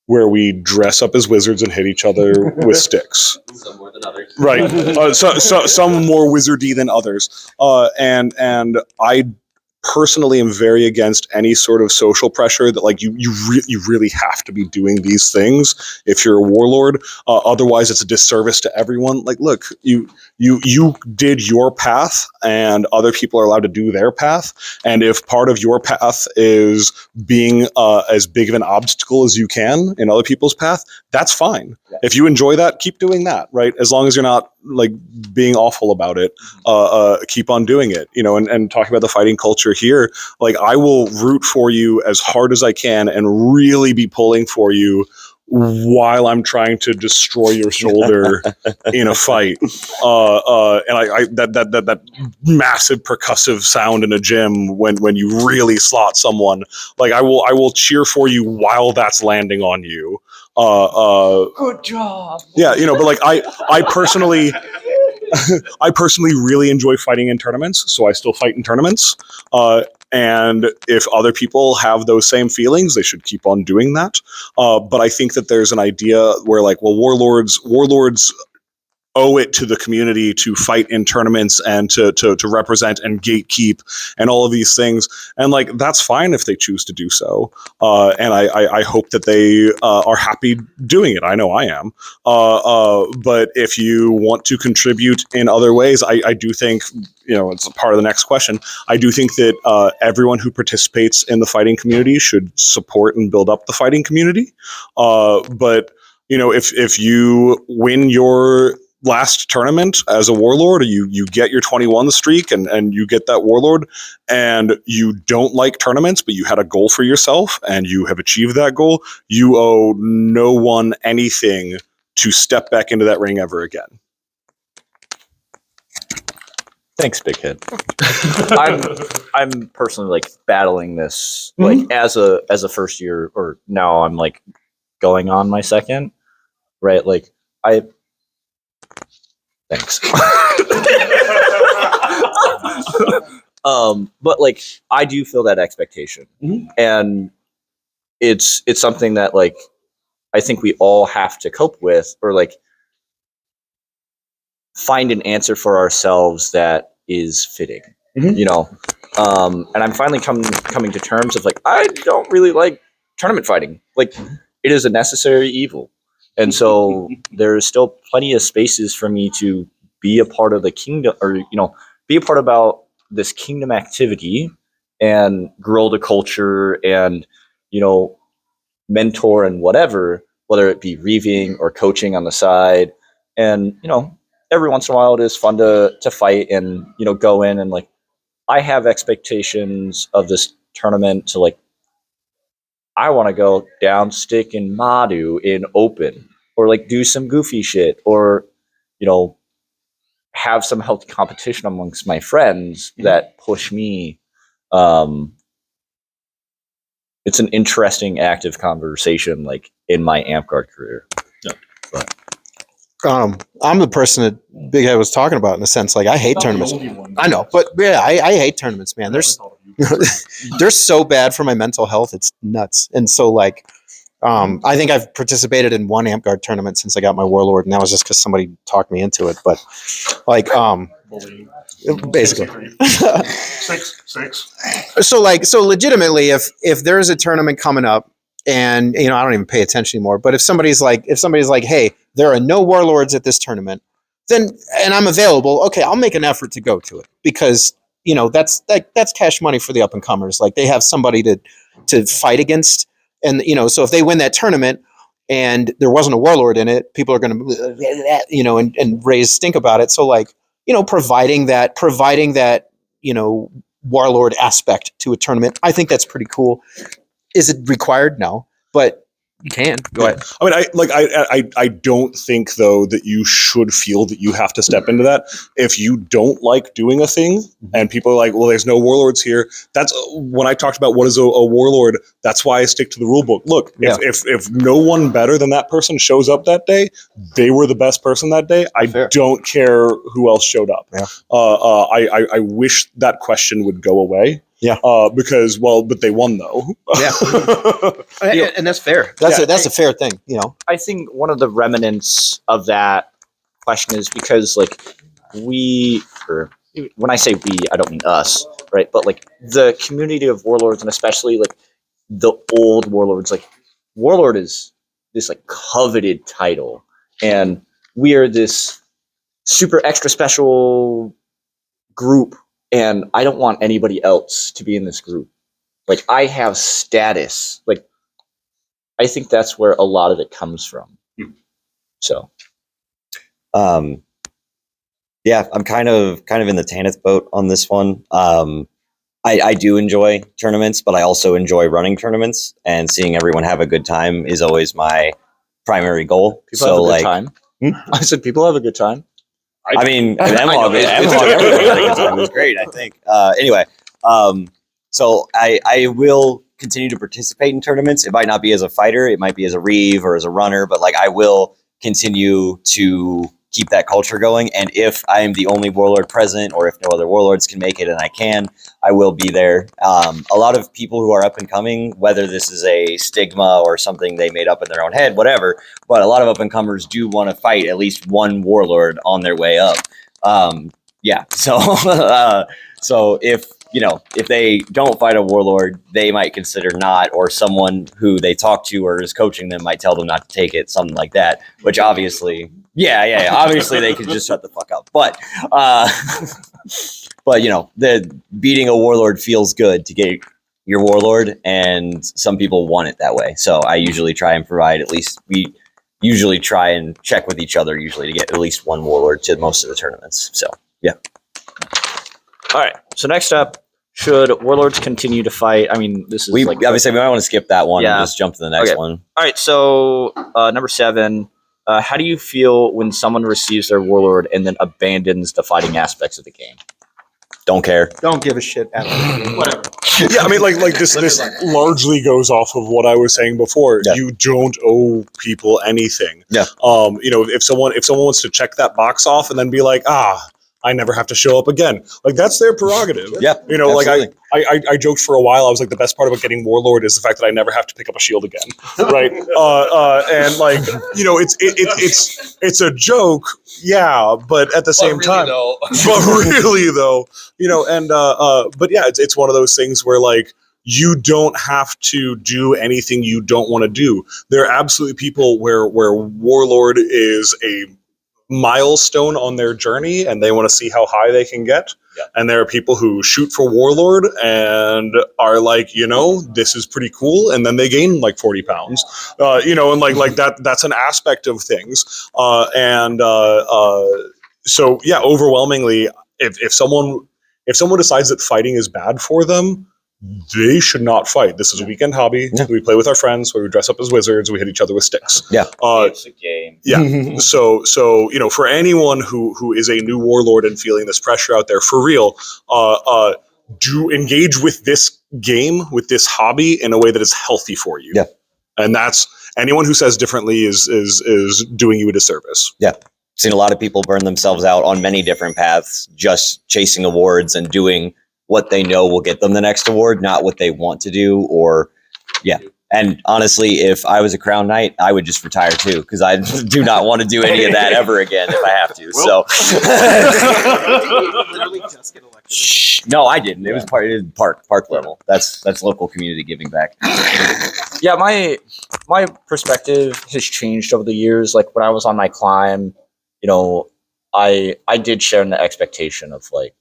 where we dress up as wizards and hit each other with sticks. Some more than others. Right. So some more wizardy than others. And I personally am very against any sort of social pressure that like you really have to be doing these things if you're a warlord. Otherwise, it's a disservice to everyone. Like, look, you did your path, and other people are allowed to do their path. And if part of your path is being as big of an obstacle as you can in other people's path, that's fine. Yeah. If you enjoy that, keep doing that. Right, as long as you're not like being awful about it. Keep on doing it. And talking about the fighting culture here, like I will root for you as hard as I can and really be pulling for you while I'm trying to destroy your shoulder in a fight. And I that massive percussive sound in a gym when you really slot someone, like I will cheer for you while that's landing on you. Good job. Yeah, but like I personally I personally really enjoy fighting in tournaments, so I still fight in tournaments. And if other people have those same feelings, they should keep on doing that. But I think that there's an idea where, like, well, warlords owe it to the community to fight in tournaments and to represent and gatekeep and all of these things. And like, that's fine if they choose to do so. And I hope that they are happy doing it. I know I am. But if you want to contribute in other ways, I do think, it's a part of the next question. I do think that everyone who participates in the fighting community should support and build up the fighting community. But if you win your last tournament as a warlord, or you get your 21 streak and you get that warlord, and you don't like tournaments, but you had a goal for yourself and you have achieved that goal, you owe no one anything to step back into that ring ever again. Thanks, Bighead. I'm personally like battling this like as a first year, or now I'm like going on my second, right? Like thanks. But like I do feel that expectation, and it's something that like I think we all have to cope with, or like find an answer for ourselves that is fitting, and I'm finally coming to terms of like, I don't really like tournament fighting. Like, it is a necessary evil. And so there's still plenty of spaces for me to be a part of the kingdom, or, be a part about this kingdom activity and grow the culture and, mentor and whatever, whether it be reaving or coaching on the side. And, every once in a while it is fun to fight and, go in and like, I have expectations of this tournament to like, I want to go down stick in Madu in open. or like do some goofy shit, or have some healthy competition amongst my friends that push me. It's an interesting, active conversation, like in my Amtgard career. I'm the person that Bighead was talking about in a sense. Like I hate tournaments. I know, but yeah, I hate tournaments, man. They're so bad for my mental health. It's nuts. And so like, I think I've participated in one Amtgard tournament since I got my Warlord, and that was just because somebody talked me into it. But like, basically, six. so legitimately, if there's a tournament coming up, and I don't even pay attention anymore. But if somebody's like, hey, there are no Warlords at this tournament, then and I'm available, okay, I'll make an effort to go to it because that's cash money for the up and comers. Like they have somebody to fight against, and so if they win that tournament and there wasn't a Warlord in it, people are going to and raise stink about it. So like providing that Warlord aspect to a tournament, I think that's pretty cool. Is it required? No, but you can. Go ahead. I mean, I don't think though that you should feel that you have to step into that. If you don't like doing a thing, and people are like, "Well, there's no warlords here." That's when I talked about what is a warlord. That's why I stick to the rule book. Look, if no one better than that person shows up that day, they were the best person that day. I don't care who else showed up. Yeah. I wish that question would go away. Yeah. Because but they won though. Yeah. And that's fair. That's a fair thing. I think one of the remnants of that question is because like when I say we, I don't mean us, right? But like the community of warlords, and especially like the old warlords, like warlord is this like coveted title, and we are this super extra special group. And I don't want anybody else to be in this group. Like, I have status. Like, I think that's where a lot of it comes from. So, yeah, I'm kind of in the Tanath boat on this one. I do enjoy tournaments, but I also enjoy running tournaments, and seeing everyone have a good time is always my primary goal. People have a good time. I said people have a good time. I mean, everyone had a good time. It was great, I think. Anyway, so I will continue to participate in tournaments. It might not be as a fighter, it might be as a reeve or as a runner, but like I will continue to keep that culture going. And if I am the only warlord present, or if no other warlords can make it and I will be there. A lot of people who are up and coming, whether this is a stigma or something they made up in their own head, whatever, but a lot of up and comers do want to fight at least one warlord on their way up. So if they don't fight a warlord, they might consider not, or someone who they talk to or is coaching them might tell them not to take it, something like that, which obviously, obviously they could just shut the fuck up. But the beating a warlord feels good to get your warlord, and some people want it that way. So I usually try and provide, at least we usually try and check with each other usually to get at least one warlord to most of the tournaments. So, yeah. All right. So next up, should warlords continue to fight? I mean, this is obviously we might want to skip that one and just jump to the next one. All right. So number 7, how do you feel when someone receives their warlord and then abandons the fighting aspects of the game? Don't care. Don't give a shit at all. Whatever. Yeah, I mean, like this largely goes off of what I was saying before. Yeah. You don't owe people anything. Yeah. If someone wants to check that box off and then be like, I never have to show up again. Like, that's their prerogative. Yeah. Absolutely. Like I joked for a while. I was like, the best part about getting Warlord is the fact that I never have to pick up a shield again. Right. And like, it's a joke. Yeah. But at the same time, but yeah, it's one of those things where like, you don't have to do anything you don't want to do. There are absolutely people where Warlord is a milestone on their journey and they want to see how high they can get. Yeah. And there are people who shoot for Warlord and are like, this is pretty cool, and then they gain like 40 pounds, and like that's an aspect of things. So yeah, overwhelmingly, if someone decides that fighting is bad for them, they should not fight. This is a weekend hobby. Yeah. We play with our friends, where we dress up as wizards, we hit each other with sticks. Yeah. It's a game. Yeah. So for anyone who is a new warlord and feeling this pressure out there, for real, do engage with this game, with this hobby, in a way that is healthy for you. Yeah. And that's anyone who says differently is doing you a disservice. Yeah. Seen a lot of people burn themselves out on many different paths, just chasing awards and doing what they know will get them the next award, not what they want to do. Or, yeah. And honestly, if I was a Crown Knight, I would just retire too, because I do not want to do any of that ever again if I have to. Literally just get elected. No, I didn't. It was park level. That's local community giving back. Yeah, my perspective has changed over the years. Like when I was on my climb, I did share in the expectation of like,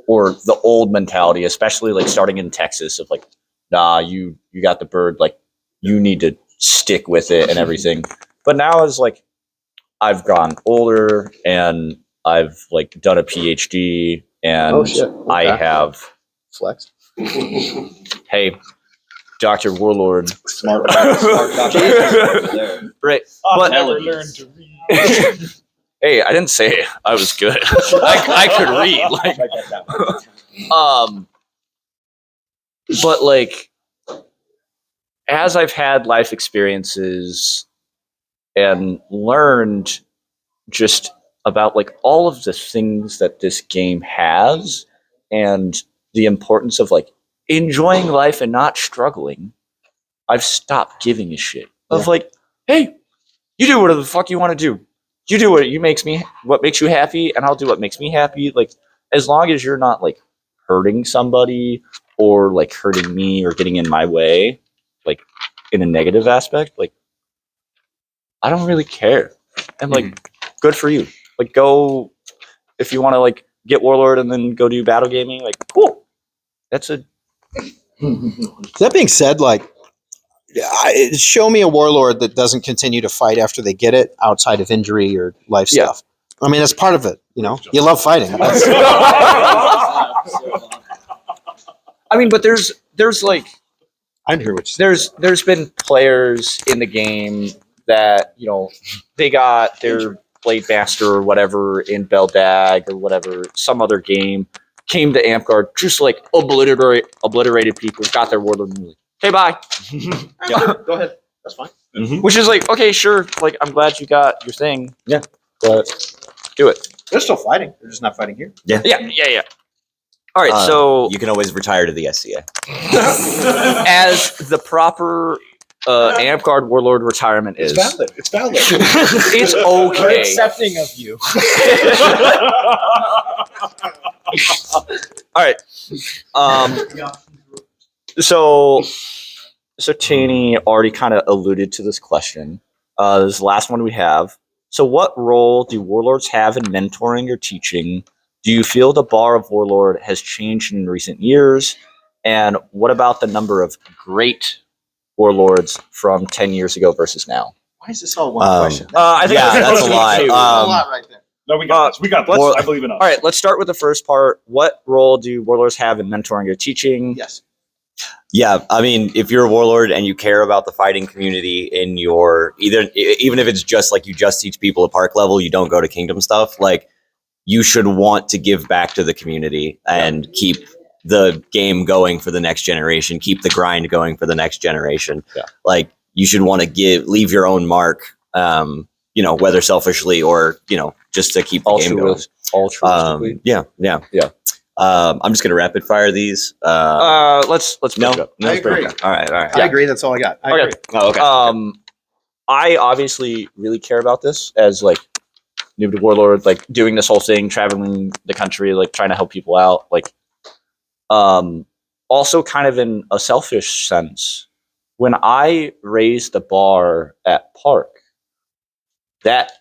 or the old mentality, especially like starting in Texas of like, nah, you got the bird, like you need to stick with it and everything. But now as like I've gone older and I've like done a PhD and I have Flex. hey, Dr. Warlord. Smart Right. I've But never learned to read. hey, I didn't say I was good. I could read. Like, but like, as I've had life experiences and learned just about like all of the things that this game has and the importance of like enjoying life and not struggling, I've stopped giving a shit of like, hey, you do whatever the fuck you want to do. You do what makes you happy, and I'll do what makes me happy. Like, as long as you're not like hurting somebody or like hurting me or getting in my way, like in a negative aspect, like I don't really care. And like, good for you. Like, go if you want to like get Warlord and then go do battle gaming. Like, cool. That's a That being said, like, show me a warlord that doesn't continue to fight after they get it outside of injury or life Yeah. stuff. I mean, that's part of it. You love fighting. That's- I mean, but there's like I hear what you there's been players in the game that they got their Blade Master or whatever in Beldag or whatever, some other game, came to Amtgard, just like obliterated people, got their Warlord and like, okay, bye. Go ahead. That's fine. Which is like, okay, sure, like I'm glad you got your thing. Yeah. But do it. They're still fighting. They're just not fighting here. Yeah. All right, so you can always retire to the SCA. as the proper Amtgard Warlord retirement is. It's valid. It's okay. accepting of you. All right. So Taney already kind of alluded to this question. This is the last one we have. So what role do warlords have in mentoring or teaching? Do you feel the bar of warlord has changed in recent years? And what about the number of great warlords from 10 years ago versus now? Why is this all one question? I think Yeah, that's a lot. a lot right there. No, we got this. We got this. let's- I believe in us. All right, let's start with the first part. What role do warlords have in mentoring or teaching? Yes. Yeah, I mean, if you're a warlord and you care about the fighting community in your even if it's just like you just teach people at park level, you don't go to kingdom stuff, like you should want to give back to the community and keep the game going for the next generation, keep the grind going for the next generation. Yeah. Like you should want to leave your own mark, whether selfishly or, just to keep the game going. Altruistically. Yeah. I'm just gonna rapid fire these. Let's break it up. No, I let's break agree. it up. All right. I agree. That's all I got. I Okay. agree. Oh, okay. I obviously really care about this as like Newb Warlord, like doing this whole thing, traveling the country, like trying to help people out. Like, also kind of in a selfish sense, when I raised the bar at Park, that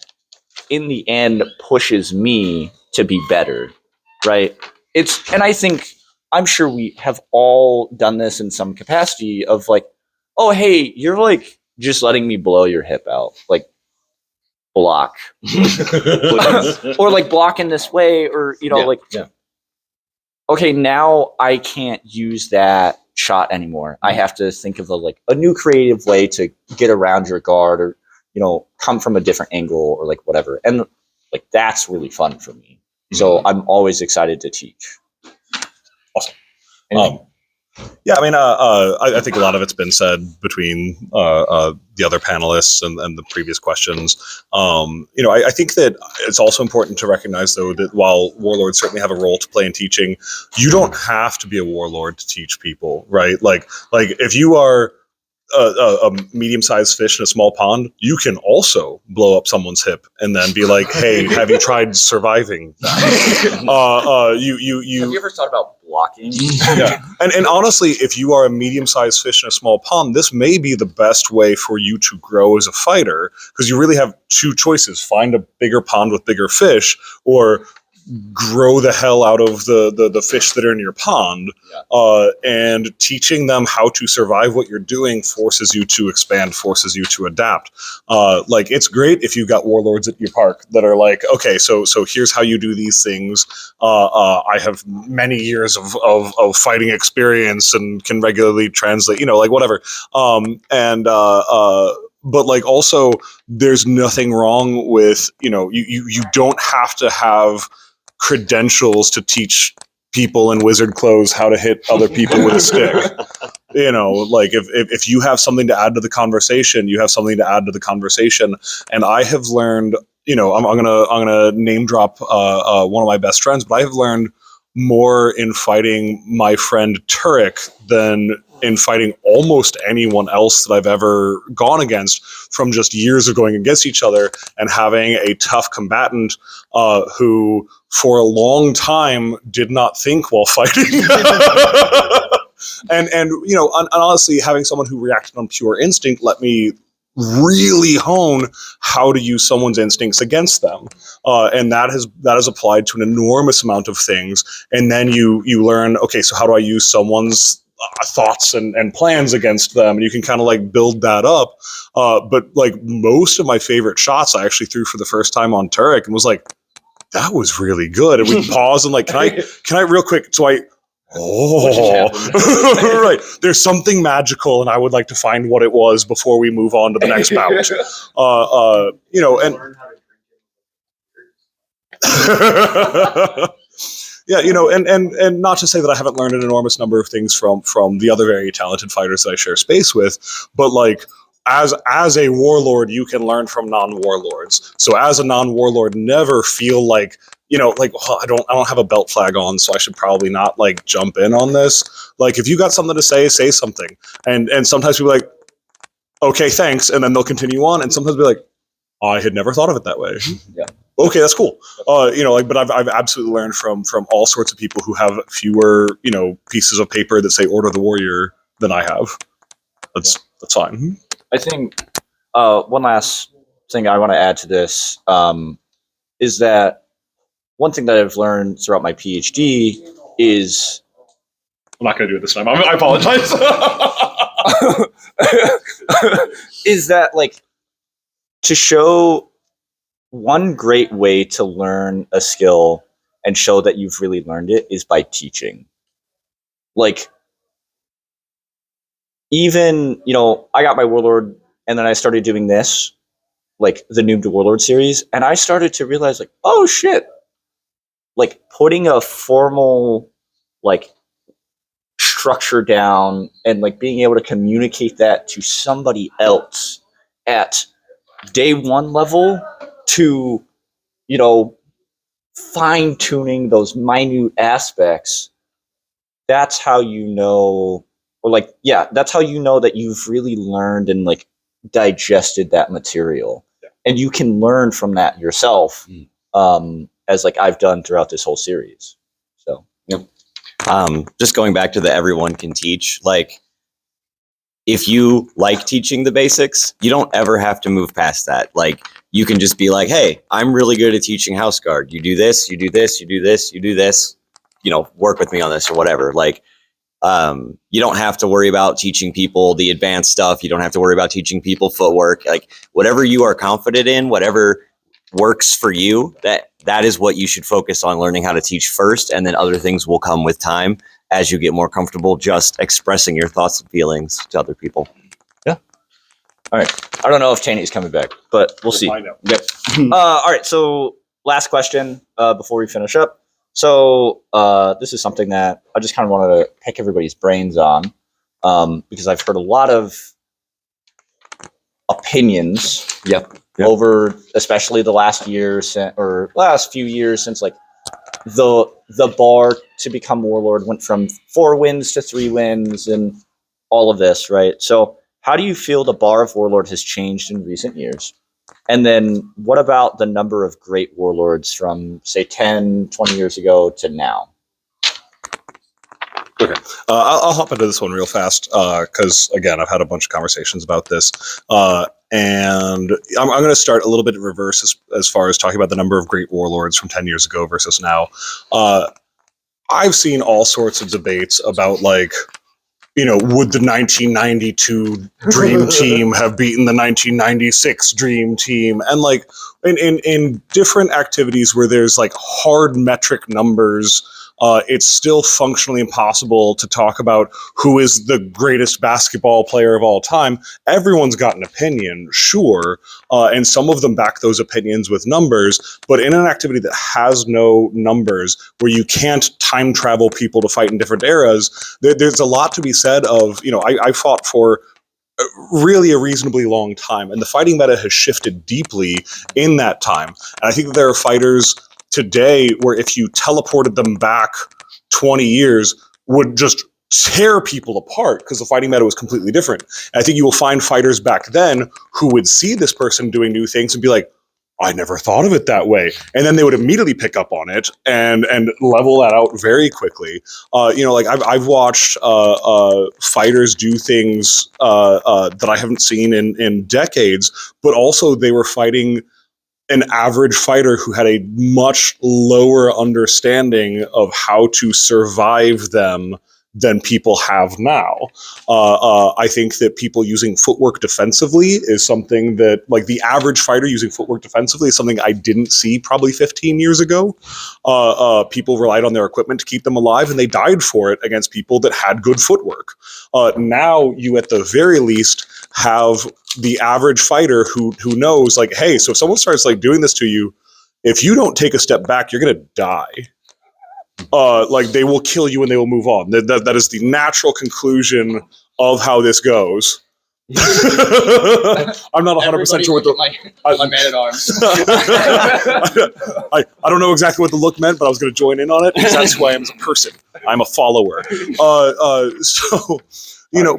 in the end pushes me to be better, right? And I think, I'm sure we have all done this in some capacity of like, oh, hey, you're like just letting me blow your hip out. Like, block. Or like block in this way, or, okay, now I can't use that shot anymore. I have to think of a new creative way to get around your guard, or come from a different angle, or whatever. And that's really fun for me. So I'm always excited to teach. Awesome. Anything? Yeah, I mean, I think a lot of it's been said between the other panelists and the previous questions. I think that it's also important to recognize, though, that while warlords certainly have a role to play in teaching, you don't have to be a warlord to teach people, right? Like if you are a medium-sized fish in a small pond, you can also blow up someone's hip and then be like, "Hey, have you tried surviving that?" You Have you ever thought about blocking? yeah. And honestly, if you are a medium-sized fish in a small pond, this may be the best way for you to grow as a fighter, because you really have two choices: find a bigger pond with bigger fish, or grow the hell out of the fish that are in your pond. And teaching them how to survive what you're doing forces you to expand, forces you to adapt. It's great if you've got warlords at your park that are like, okay, so here's how you do these things. I have many years of fighting experience and can regularly translate, whatever. But also, there's nothing wrong with, you don't have to have credentials to teach people in wizard clothes how to hit other people with a stick. If you have something to add to the conversation, you have something to add to the conversation. And I have learned, I'm gonna name drop one of my best friends, but I have learned more in fighting my friend Turek than in fighting almost anyone else that I've ever gone against, from just years of going against each other and having a tough combatant who for a long time did not think while fighting. and honestly, having someone who reacted on pure instinct let me really hone how to use someone's instincts against them, and that has applied to an enormous amount of things. And then you learn, okay, so how do I use someone's thoughts and plans against them, and you can kind of build that up. But most of my favorite shots I actually threw for the first time on Turek, and was like, that was really good. And we pause and can I real quick? So right. There's something magical, and I would like to find what it was before we move on to the next bout. And not to say that I haven't learned an enormous number of things from the other very talented fighters that I share space with, but as a warlord, you can learn from non-warlords. So as a non-warlord, never feel like, well, I don't have a belt flag on, so I should probably not jump in on this. If you got something to say something. And sometimes people are like, okay, thanks, and then they'll continue on. And sometimes be like, I had never thought of it that way. Yeah. Okay, that's cool. But I've absolutely learned from all sorts of people who have fewer, pieces of paper that say Order of the Warrior than I have. That's fine. I think one last thing I want to add to this is that one thing that I've learned throughout my PhD is... I'm not going to do it this time. I apologize. is that to show one great way to learn a skill and show that you've really learned it is by teaching. Even, I got my Warlord, and then I started doing this, the Newb to Warlord series, and I started to realize, oh shit, putting a formal, structure down and, being able to communicate that to somebody else at day one level to, fine-tuning those minute aspects, that's how that's how you know that you've really learned and digested that material. Yeah. And you can learn from that yourself, as I've done throughout this whole series. So, yep. Just going back to the everyone can teach, if you like teaching the basics, you don't ever have to move past that. You can just be like, hey, I'm really good at teaching House Guard. You do this, you do this, you do this, you do this, work with me on this or whatever. You don't have to worry about teaching people the advanced stuff. You don't have to worry about teaching people footwork. Whatever you are confident in, whatever works for you, that is what you should focus on learning how to teach first, and then other things will come with time as you get more comfortable just expressing your thoughts and feelings to other people. Yeah. All right. I don't know if Cheney's coming back, but we'll see. Find out. Yep. All right. So last question before we finish up. So this is something that I just kind of wanted to pick everybody's brains on because I've heard a lot of opinions over especially the last year or last few years since like the bar to become warlord went from 4 wins to 3 wins and all of this, right? So how do you feel the bar of warlord has changed in recent years? And then what about the number of great warlords from say 10, 20 years ago to now? Okay, I'll hop into this one real fast because, again, I've had a bunch of conversations about this. And I'm going to start a little bit in reverse as far as talking about the number of great warlords from 10 years ago versus now. I've seen all sorts of debates about, like, you know, would the 1992 Dream Team have beaten the 1996 Dream Team? And, like, in different activities where there's, like, hard metric numbers, it's still functionally impossible to talk about who is the greatest basketball player of all time. Everyone's got an opinion, sure, and some of them back those opinions with numbers, but in an activity that has no numbers, where you can't time travel people to fight in different eras, there's a lot to be said of, you know, I fought for really a reasonably long time, and the fighting meta has shifted deeply in that time. And I think that there are fighters today where if you teleported them back 20 years would just tear people apart because the fighting meta was completely different. And I think you will find fighters back then who would see this person doing new things and be like, I never thought of it that way. And then they would immediately pick up on it and level that out very quickly. You know, like I've watched fighters do things that I haven't seen in decades, but also they were fighting an average fighter who had a much lower understanding of how to survive them than people have now. I think that people using footwork defensively is something that, like, the average fighter using footwork defensively is something I didn't see probably 15 years ago. People relied on their equipment to keep them alive, and they died for it against people that had good footwork. Now you, at the very least, have the average fighter who knows, like, hey, so if someone starts, like, doing this to you, if you don't take a step back, you're going to die. Like, they will kill you and they will move on. That is the natural conclusion of how this goes. I'm not 100% sure what the my man at arms. I don't know exactly what the look meant, but I was going to join in on it because that's who I am as a person. I'm a follower. So, you know,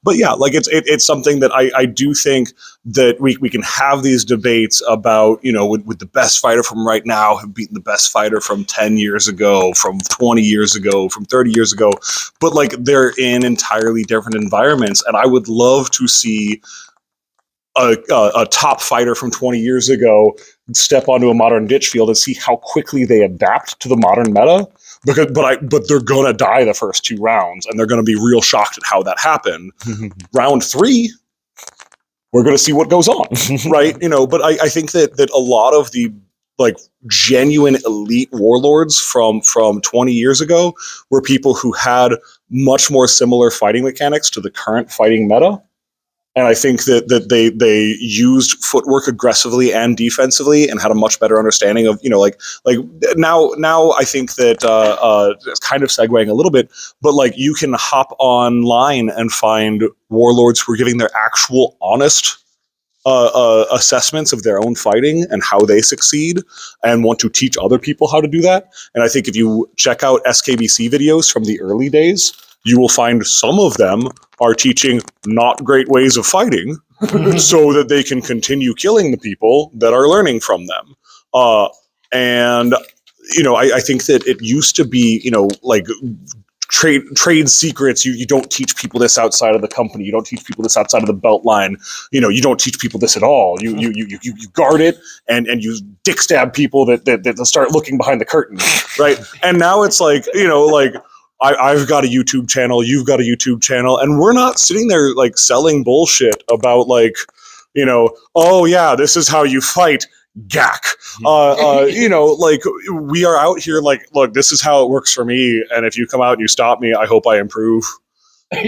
but yeah, like it's something that I do think that we can have these debates about, you know, would the best fighter from right now have beaten the best fighter from 10 years ago, from 20 years ago, from 30 years ago, but like they're in entirely different environments. And I would love to see a top fighter from 20 years ago step onto a modern ditch field and see how quickly they adapt to the modern meta. But they're gonna die the first 2 rounds, and they're gonna be real shocked at how that happened. Round 3, we're gonna see what goes on, right? You know, but I think that a lot of the, like, genuine elite warlords from 20 years ago were people who had much more similar fighting mechanics to the current fighting meta. And I think that they used footwork aggressively and defensively and had a much better understanding of, you know, like now I think that it's kind of segueing a little bit, but like you can hop online and find warlords who are giving their actual honest assessments of their own fighting and how they succeed and want to teach other people how to do that. And I think if you check out SKBC videos from the early days, you will find some of them are teaching not great ways of fighting so that they can continue killing the people that are learning from them. And, you know, I think that it used to be, you know, like trade secrets. You don't teach people this outside of the company. You don't teach people this outside of the belt line. You know, you don't teach people this at all. You guard it and you dick stab people that start looking behind the curtain, right? And now it's like, you know, like, I've got a YouTube channel, you've got a YouTube channel, and we're not sitting there like selling bullshit about, like, you know, oh yeah, this is how you fight. gack. Like we are out here like, look, this is how it works for me. And if you come out and you stop me, I hope I improve. And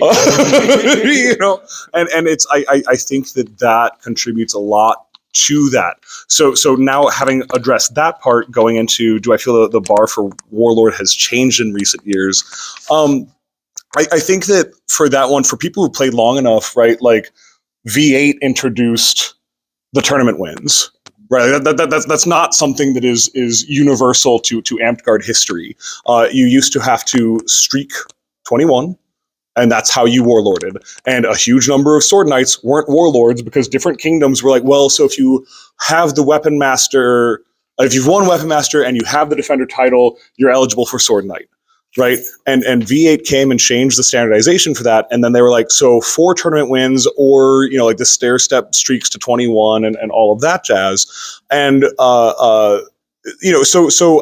it's, I think that contributes a lot to that. So now having addressed that part, going into, do I feel the bar for Warlord has changed in recent years? I think that for that one, for people who played long enough, right, like V8 introduced the tournament wins, right? That's not something that is universal to Amtgard history. You used to have to streak 21, and that's how you warlorded. And a huge number of sword knights weren't warlords because different kingdoms were like, well, so if you have the weapon master, if you've won weapon master and you have the defender title, you're eligible for sword knight. Right. And V8 came and changed the standardization for that. And then they were like, so 4 tournament wins or, like the stair step streaks to 21 and all of that jazz. And, so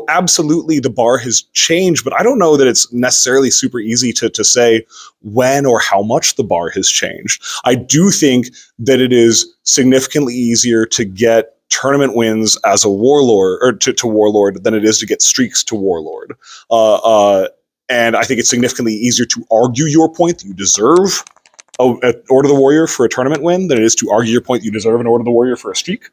absolutely the bar has changed, but I don't know that it's necessarily super easy to say when or how much the bar has changed. I do think that it is significantly easier to get tournament wins as a warlord or to warlord than it is to get streaks to warlord. And I think it's significantly easier to argue your point that you deserve an Order of the Warrior for a tournament win than it is to argue your point that you deserve an Order of the Warrior for a streak.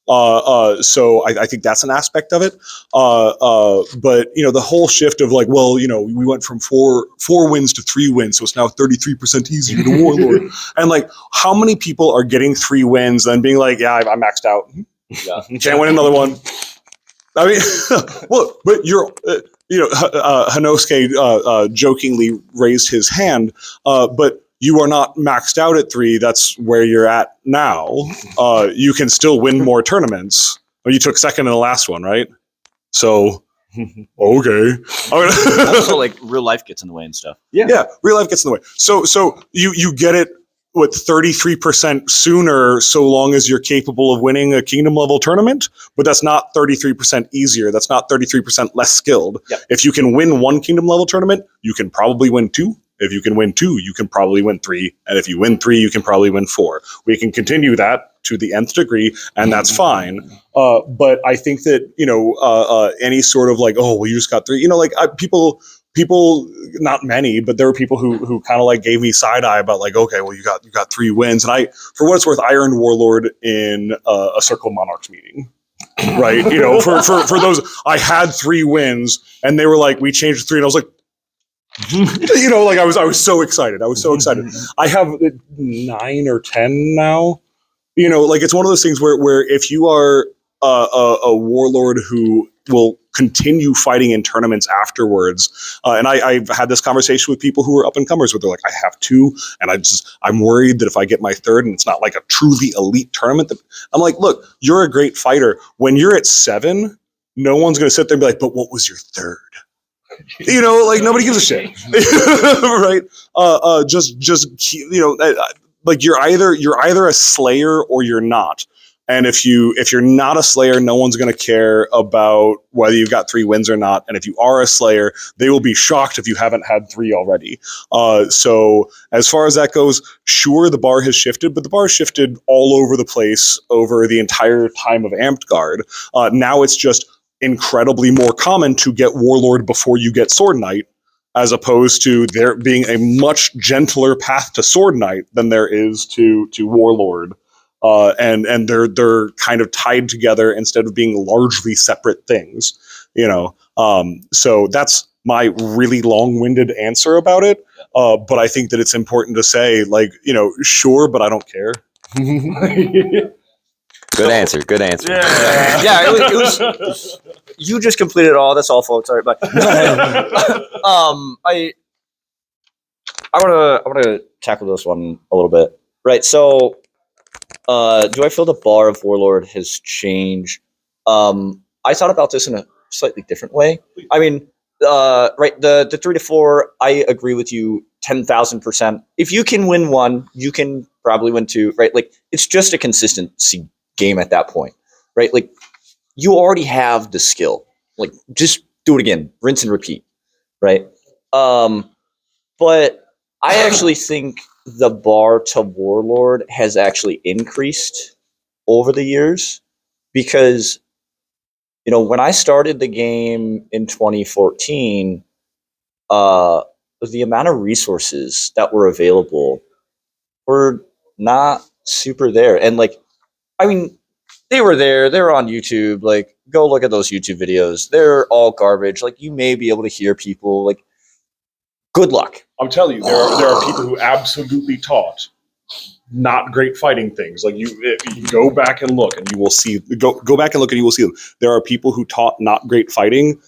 So I think that's an aspect of it. But the whole shift of like, well, we went from four wins to 3 wins, so it's now 33% easier to warlord. And like, how many people are getting 3 wins and being like, yeah, I'm maxed out. Yeah. Can't win another one. I mean, well, but you're. Hanosuke jokingly raised his hand, but you are not maxed out at 3. That's where you're at now. You can still win more tournaments. Well, you took second in the last one, right? So, okay. Also, like real life gets in the way and stuff. Yeah, real life gets in the way. So you get it. 33% sooner, so long as you're capable of winning a kingdom level tournament, but that's not 33% easier. That's not 33% less skilled. Yep. If you can win 1 kingdom level tournament, you can probably win 2. If you can win 2, you can probably win 3. And if you win 3, you can probably win 4. We can continue that to the nth degree, and that's fine. But I think that, any sort of like, oh, well, you just got 3, people, not many, but there were people who kind of like gave me side eye about like, okay, well, you got 3 wins. And for what it's worth, I earned Warlord in a Circle of Monarchs meeting. Right. For those, I had 3 wins and they were like, we changed to 3. And I was like, I was so excited. I was so excited. I have 9 or 10 now. It's one of those things where if you are a warlord who will continue fighting in tournaments afterwards, and I've had this conversation with people who are up and comers where they're like, I have 2, and I'm worried that if I get my 3rd and it's not like a truly elite tournament, I'm like, look, you're a great fighter. When you're at 7, no one's going to sit there and be like, but what was your 3rd? Nobody gives a shit, right? Like you're either a slayer or you're not. And if you're not a slayer, no one's going to care about whether you've got 3 wins or not. And if you are a slayer, they will be shocked if you haven't had 3 already. So as far as that goes, sure, the bar has shifted, but the bar shifted all over the place over the entire time of Amtgard. Now it's just incredibly more common to get Warlord before you get Sword Knight, as opposed to there being a much gentler path to Sword Knight than there is to Warlord. And they're kind of tied together instead of being largely separate things, So that's my really long-winded answer about it. But I think that it's important to say, like, sure, but I don't care. Good answer. Good answer. Yeah, it was. You just completed it all. That's all, folks. Sorry, but I want to tackle this one a little bit, right? So, do I feel the bar of Warlord has changed? I thought about this in a slightly different way. I mean, right, the 3 to 4, I agree with you 10,000%. If you can win 1, you can probably win 2, right? Like, it's just a consistency game at that point, right? Like, you already have the skill. Like, just do it again, rinse and repeat, right? But I actually think the bar to Warlord has actually increased over the years because when I started the game in 2014, the amount of resources that were available were not super there. And they were there. They were on YouTube. Go look at those YouTube videos. They're all garbage. You may be able to hear people. Good luck. I'm telling you, there are people who absolutely taught not great fighting things. You go back and look, and you will see. Go back and look, and you will see them. There are people who taught not great fighting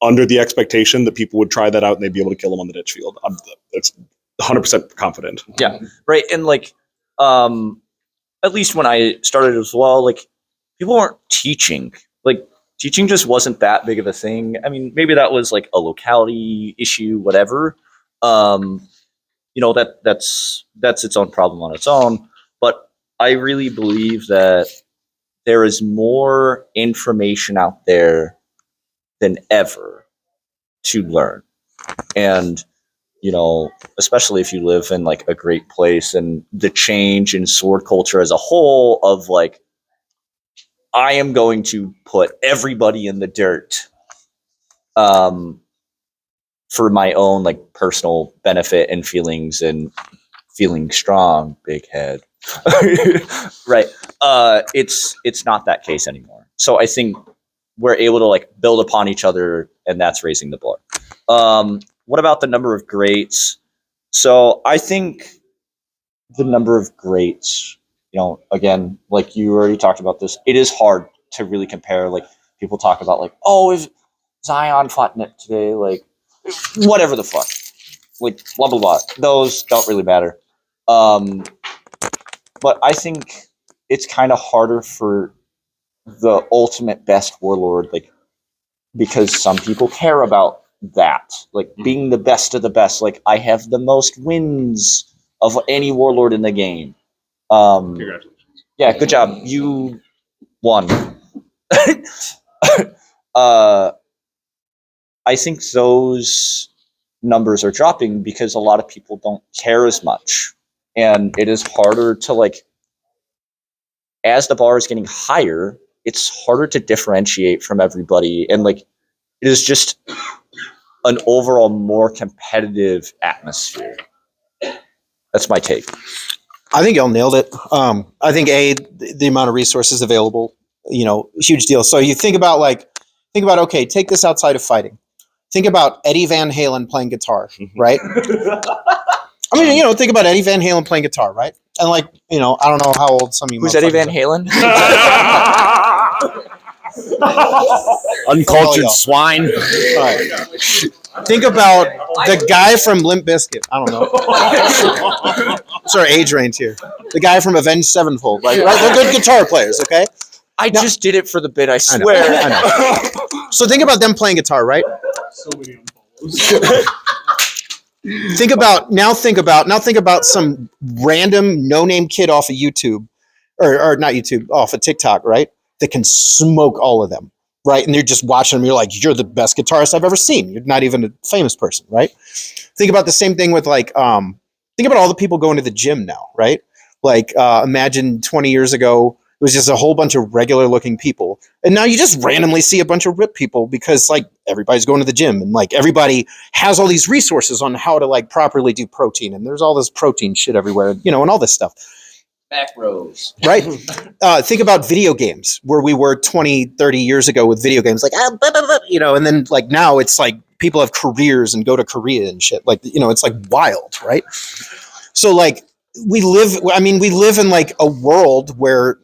under the expectation that people would try that out and they'd be able to kill them on the ditch field. It's 100% confident. Yeah, right. And at least when I started as well, people weren't teaching. Teaching just wasn't that big of a thing. I mean, maybe that was a locality issue, whatever. That's its own problem on its own. But I really believe that there is more information out there than ever to learn. And, especially if you live in a great place, and the change in sword culture as a whole of I am going to put everybody in the dirt for my own personal benefit and feelings and feeling strong, big head. Right. It's not that case anymore. So I think we're able to build upon each other, and that's raising the bar. What about the number of greats? So I think the number of greats, again, you already talked about this, it is hard to really compare. People talk about if Zion fought Nip today, whatever the fuck, blah blah blah. Those don't really matter. But I think it's kind of harder for the ultimate best warlord, because some people care about that, being the best of the best. I have the most wins of any warlord in the game. Congratulations. Yeah, good job. You won. I think those numbers are dropping because a lot of people don't care as much. And it is harder to as the bar is getting higher, it's harder to differentiate from everybody. And it is just an overall more competitive atmosphere. That's my take. I think y'all nailed it. I think the amount of resources available, huge deal. So you think about okay, take this outside of fighting. Think about Eddie Van Halen playing guitar, right? I mean, think about Eddie Van Halen playing guitar, right? And I don't know how old some of you. Who's Eddie Van Halen? Uncultured swine. All right. Think about the guy from Limp Bizkit. I don't know. Sorry, age range here. The guy from Avenged Sevenfold. Right? They're good guitar players, okay? I just did it for the bit, I swear. I know. So think about them playing guitar, right? So many unfollows. Think about some random no-name kid off of YouTube, or not YouTube, off of TikTok, right? That can smoke all of them, right? And you're just watching them. You're like, you're the best guitarist I've ever seen. You're not even a famous person, right? Think about the same thing with think about all the people going to the gym now, right? Imagine 20 years ago, it was just a whole bunch of regular looking people. And now you just randomly see a bunch of ripped people because everybody's going to the gym, and everybody has all these resources on how to properly do protein. And there's all this protein shit everywhere, and all this stuff. Macros. Right? Think about video games, where we were 20, 30 years ago with video games, and then now it's people have careers and go to Korea and shit. It's wild, right? So we live in a world where,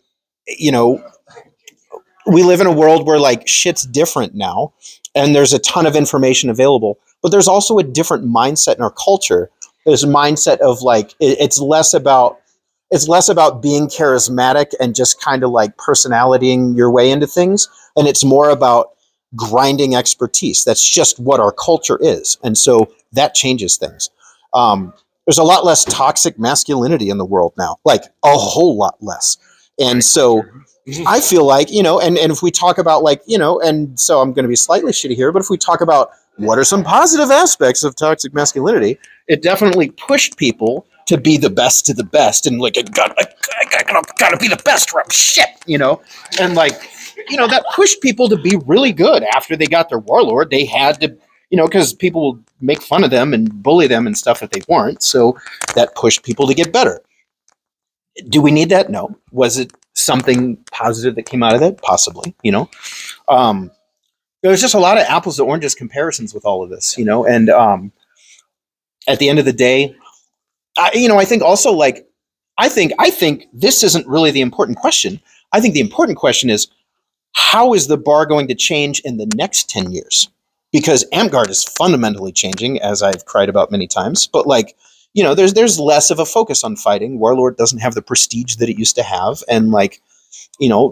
shit's different now, and there's a ton of information available, but there's also a different mindset in our culture. There's a mindset of it's less about being charismatic and just kind of personalitying your way into things. And it's more about grinding expertise. That's just what our culture is. And so that changes things. There's a lot less toxic masculinity in the world now, a whole lot less. And so I feel and if we talk about and so I'm going to be slightly shitty here, but if we talk about what are some positive aspects of toxic masculinity, it definitely pushed people to be the best of the best, and I gotta be the best rep shit, and that pushed people to be really good after they got their warlord. They had to, because people will make fun of them and bully them and stuff if they weren't. So that pushed people to get better. Do we need that? No. Was it something positive that came out of that? Possibly, there's just a lot of apples to oranges comparisons with all of this, and at the end of the day, I think also I think this isn't really the important question. I think the important question is, how is the bar going to change in the next 10 years? Because Amtgard is fundamentally changing, as I've cried about many times, but there's less of a focus on fighting. Warlord doesn't have the prestige that it used to have, and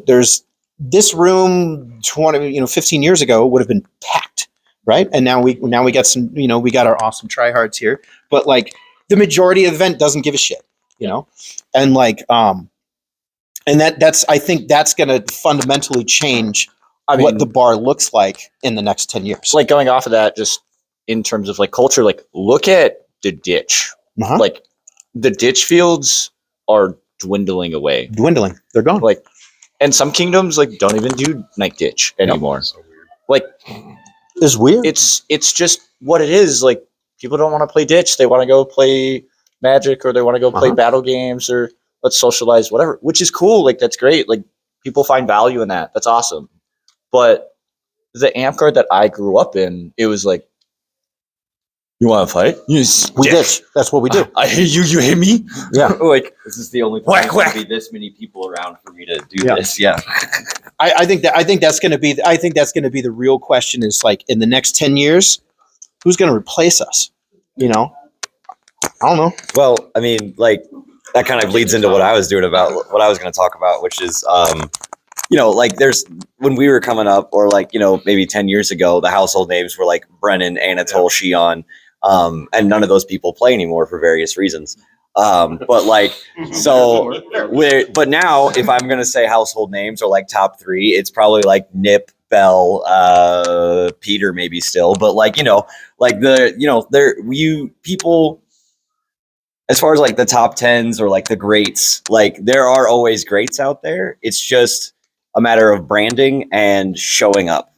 there's this room 15 years ago would have been packed, right? And now we got some, we got our awesome tryhards here, but the majority of the event doesn't give a shit, and and that's I think that's going to fundamentally change what the bar looks like in the next 10 years. Going off of that, just in terms of culture, look at the ditch. Uh-huh. The ditch fields are dwindling away. They're gone. And some kingdoms don't even do night ditch anymore. So weird. It's weird. It's just what it is. People don't want to play ditch. They want to go play Magic, or they want to go play battle games, or let's socialize, whatever, which is cool. That's great. People find value in that. That's awesome. But the Amtgard that I grew up in, it was you want to fight? Yes. We ditch. That's what we do. I hate you. You hate me. Yeah. This is the only time Whack, there's gonna be this many people around for me to do this. Yeah. I think that's going to be the real question is in the next 10 years, who's going to replace us? I don't know. Well, I mean, that kind of leads into what I was going to talk about, which is, there's when we were coming up, or maybe 10 years ago, the household names were Brennan, Anatole, Shion, and none of those people play anymore for various reasons. But now if I'm going to say household names or top three, it's probably Nip, Bell, Peter, maybe still, but people, as far as the top tens or the greats, there are always greats out there. It's just a matter of branding and showing up.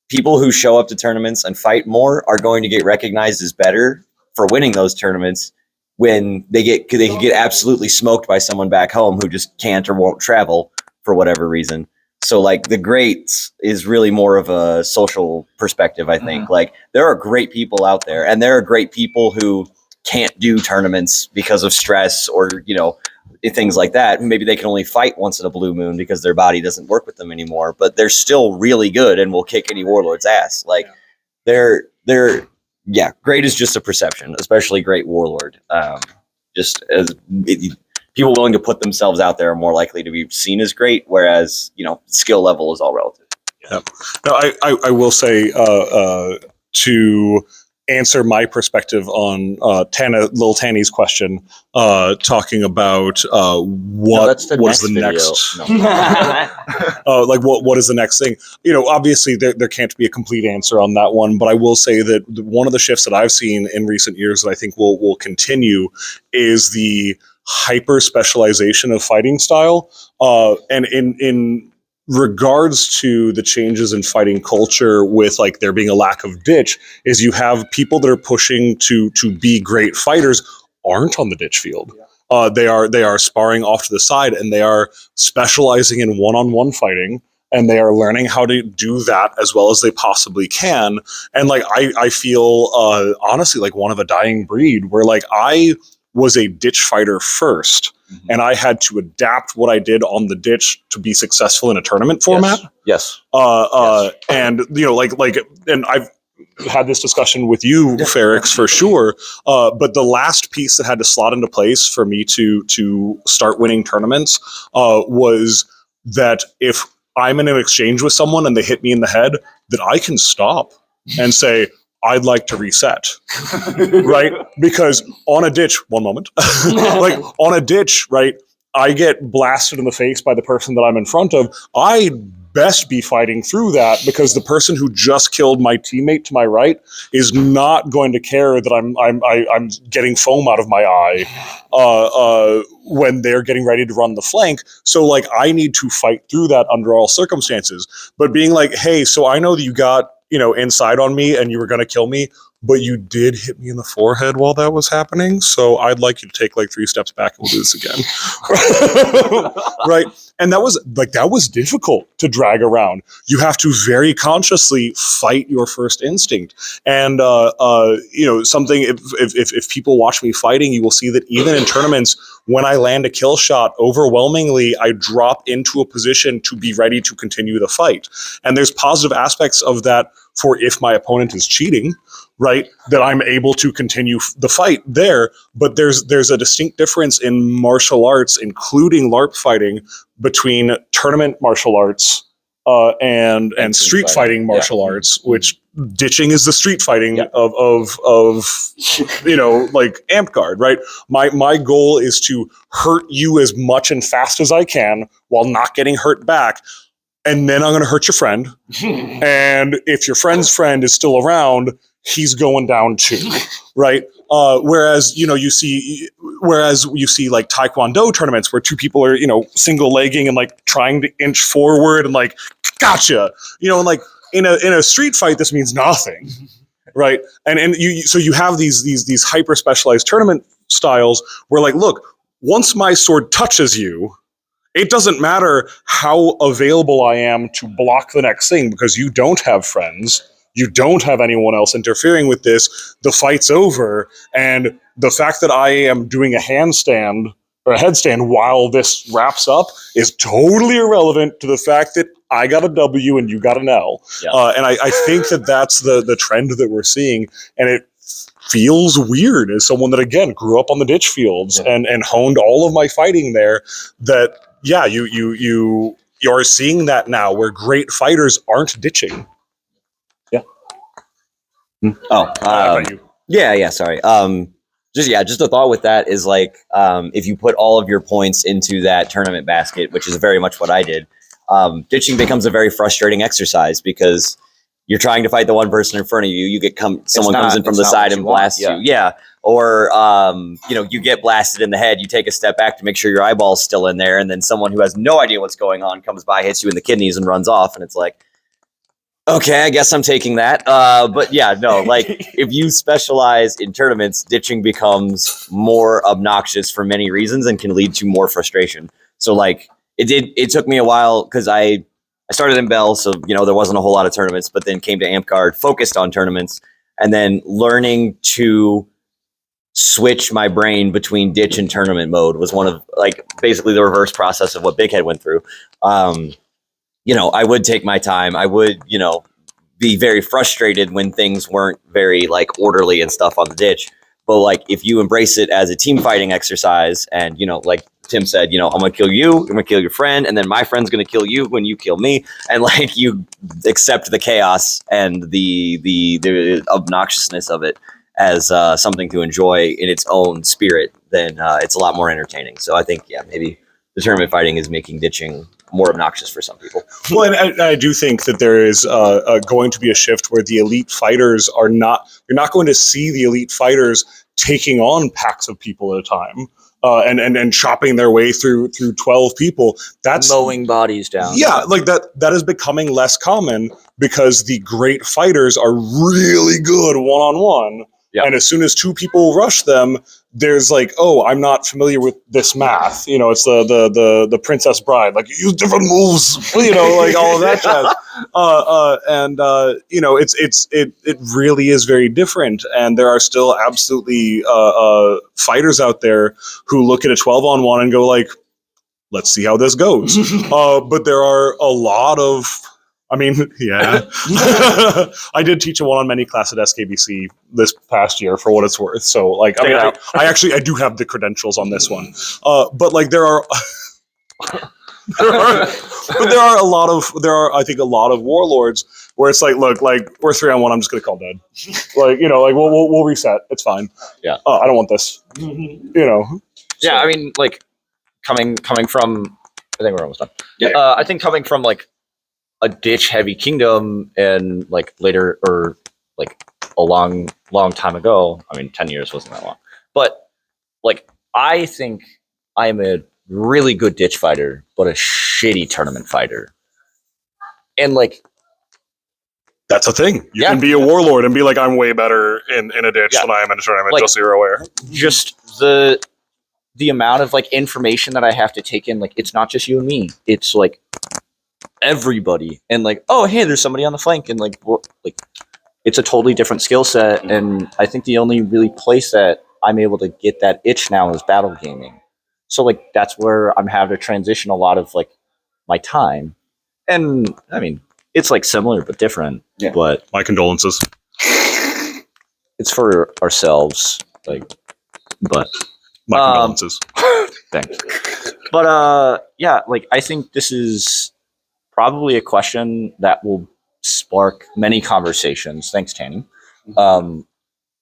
People who show up to tournaments and fight more are going to get recognized as better for winning those tournaments when they could get absolutely smoked by someone back home who just can't or won't travel for whatever reason. So the greats is really more of a social perspective, I think. There are great people out there, and there are great people who can't do tournaments because of stress or, things like that. Maybe they can only fight once in a blue moon because their body doesn't work with them anymore, but they're still really good and will kick any warlord's ass. Great is just a perception, especially great warlord. People willing to put themselves out there are more likely to be seen as great, whereas, skill level is all relative. Yeah. No, I will say to answer my perspective on Little Tanny's question, talking about what is the next what is the next thing. Obviously there can't be a complete answer on that one, but I will say that one of the shifts that I've seen in recent years that I think will continue is the hyper specialization of fighting style, and in regards to the changes in fighting culture with there being a lack of ditch, is you have people that are pushing to be great fighters aren't on the ditch field. They are sparring off to the side, and they are specializing in one-on-one fighting, and they are learning how to do that as well as they possibly can. And I feel honestly one of a dying breed, where I was a ditch fighter first, and I had to adapt what I did on the ditch to be successful in a tournament format. Yes. And and I've had this discussion with you, Farix, for sure. But the last piece that had to slot into place for me to start winning tournaments was that if I'm in an exchange with someone and they hit me in the head, that I can stop and say, I'd like to reset, right? Because on a ditch, one moment, on a ditch, right? I get blasted in the face by the person that I'm in front of. I best be fighting through that, because the person who just killed my teammate to my right is not going to care that I'm getting foam out of my eye when they're getting ready to run the flank. So like I need to fight through that under all circumstances. But being like, hey, so I know that you got, inside on me and you were going to kill me, but you did hit me in the forehead while that was happening. So I'd like you to take like 3 steps back and we'll do this again. Right. And that was difficult to drag around. You have to very consciously fight your first instinct. And, something, if people watch me fighting, you will see that even in tournaments, when I land a kill shot, overwhelmingly, I drop into a position to be ready to continue the fight. And there's positive aspects of that for if my opponent is cheating, right, that I'm able to continue the fight there. But there's a distinct difference in martial arts, including LARP fighting, between tournament martial arts and street fighting martial arts, which ditching is the street fighting of like Amtgard, right? My goal is to hurt you as much and fast as I can while not getting hurt back. And then I'm going to hurt your friend. And if your friend's friend is still around, he's going down too, right? Whereas you see like Taekwondo tournaments where 2 people are, single legging and like trying to inch forward and like, gotcha, and like in a street fight, this means nothing, right? And you have these hyper specialized tournament styles where like, look, once my sword touches you, it doesn't matter how available I am to block the next thing, because you don't have friends. You don't have anyone else interfering with this. The fight's over. And the fact that I am doing a handstand or a headstand while this wraps up is totally irrelevant to the fact that I got a W and you got an L. Yeah. And I think that that's the trend that we're seeing. And it feels weird as someone that, again, grew up on the ditch fields and honed all of my fighting there, that, yeah, you're seeing that now where great fighters aren't ditching. Yeah. Sorry. Just a thought with that is like, if you put all of your points into that tournament basket, which is very much what I did, ditching becomes a very frustrating exercise because you're trying to fight the one person in front of you. Someone comes in from the side and blasts you. Yeah. Or, you get blasted in the head. You take a step back to make sure your eyeball's still in there. And then someone who has no idea what's going on comes by, hits you in the kidneys and runs off. And it's like, okay, I guess I'm taking that. But yeah, no, like if you specialize in tournaments, ditching becomes more obnoxious for many reasons and can lead to more frustration. So like it took me a while because I started in Bell, so there wasn't a whole lot of tournaments, but then came to Amtgard, focused on tournaments, and then learning to switch my brain between ditch and tournament mode was one of like basically the reverse process of what Bighead went through. I would take my time. I would, be very frustrated when things weren't very like orderly and stuff on the ditch. But like if you embrace it as a team fighting exercise and, like Tim said, I'm going to kill you, I'm going to kill your friend, and then my friend's going to kill you when you kill me. And like you accept the chaos and the obnoxiousness of it as something to enjoy in its own spirit, then it's a lot more entertaining. So I think, maybe the tournament fighting is making ditching more obnoxious for some people. Well, and I do think that there is going to be a shift where the elite fighters you're not going to see the elite fighters taking on packs of people at a time and chopping their way through 12 people. That's mowing bodies down. Yeah, like that is becoming less common because the great fighters are really good one-on-one. Yep. And as soon as 2 people rush them, there's like, oh, I'm not familiar with this math. It's the Princess Bride, like use different moves, like all of that jazz. It really is very different. And there are still absolutely fighters out there who look at a 12-on-1 and go like, let's see how this goes. But there are a lot of, yeah. I did teach a one-on-many class at SKBC this past year for what it's worth. So, like, I do have the credentials on this one. But like, there are a lot of warlords where it's like, look, like we're 3-on-1. I'm just gonna call dead. Like, we'll reset. It's fine. Yeah. I don't want this. Yeah, like coming from, I think we're almost done. Yeah. I think coming from like a ditch heavy kingdom and like later or like a long time ago. I mean, 10 years wasn't that long, but like I think I'm a really good ditch fighter, but a shitty tournament fighter. And like That's a thing. You Yeah. can be a warlord and be like, I'm way better in a ditch Yeah. than I am in a tournament, Like- just so you're aware. just the amount of like information that I have to take in, like it's not just you and me. It's like everybody. And like, oh hey, there's somebody on the flank, and like it's a totally different skill set. And I think the only really place that I'm able to get that itch now is battle gaming. So like that's where I'm having to transition a lot of like my time. And I mean, it's like similar but different. Yeah. But My condolences. it's for ourselves. Like, but My condolences. thanks. But yeah, like I think this is probably a question that will spark many conversations. Thanks, Tanny.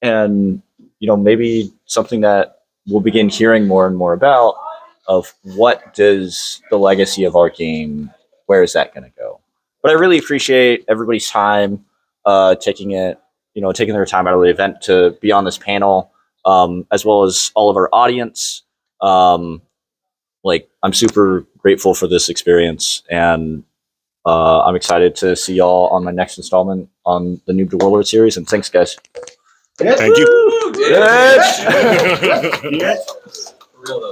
And you know, maybe something that we'll begin hearing more and more about of what does the legacy of our game, where is that going to go? But I really appreciate everybody's time, taking their time out of the event to be on this panel, as well as all of our audience. Like I'm super grateful for this experience, and I'm excited to see y'all on my next installment on the Newb to Warlord series. And thanks, guys. Thank you. Yes. For real though.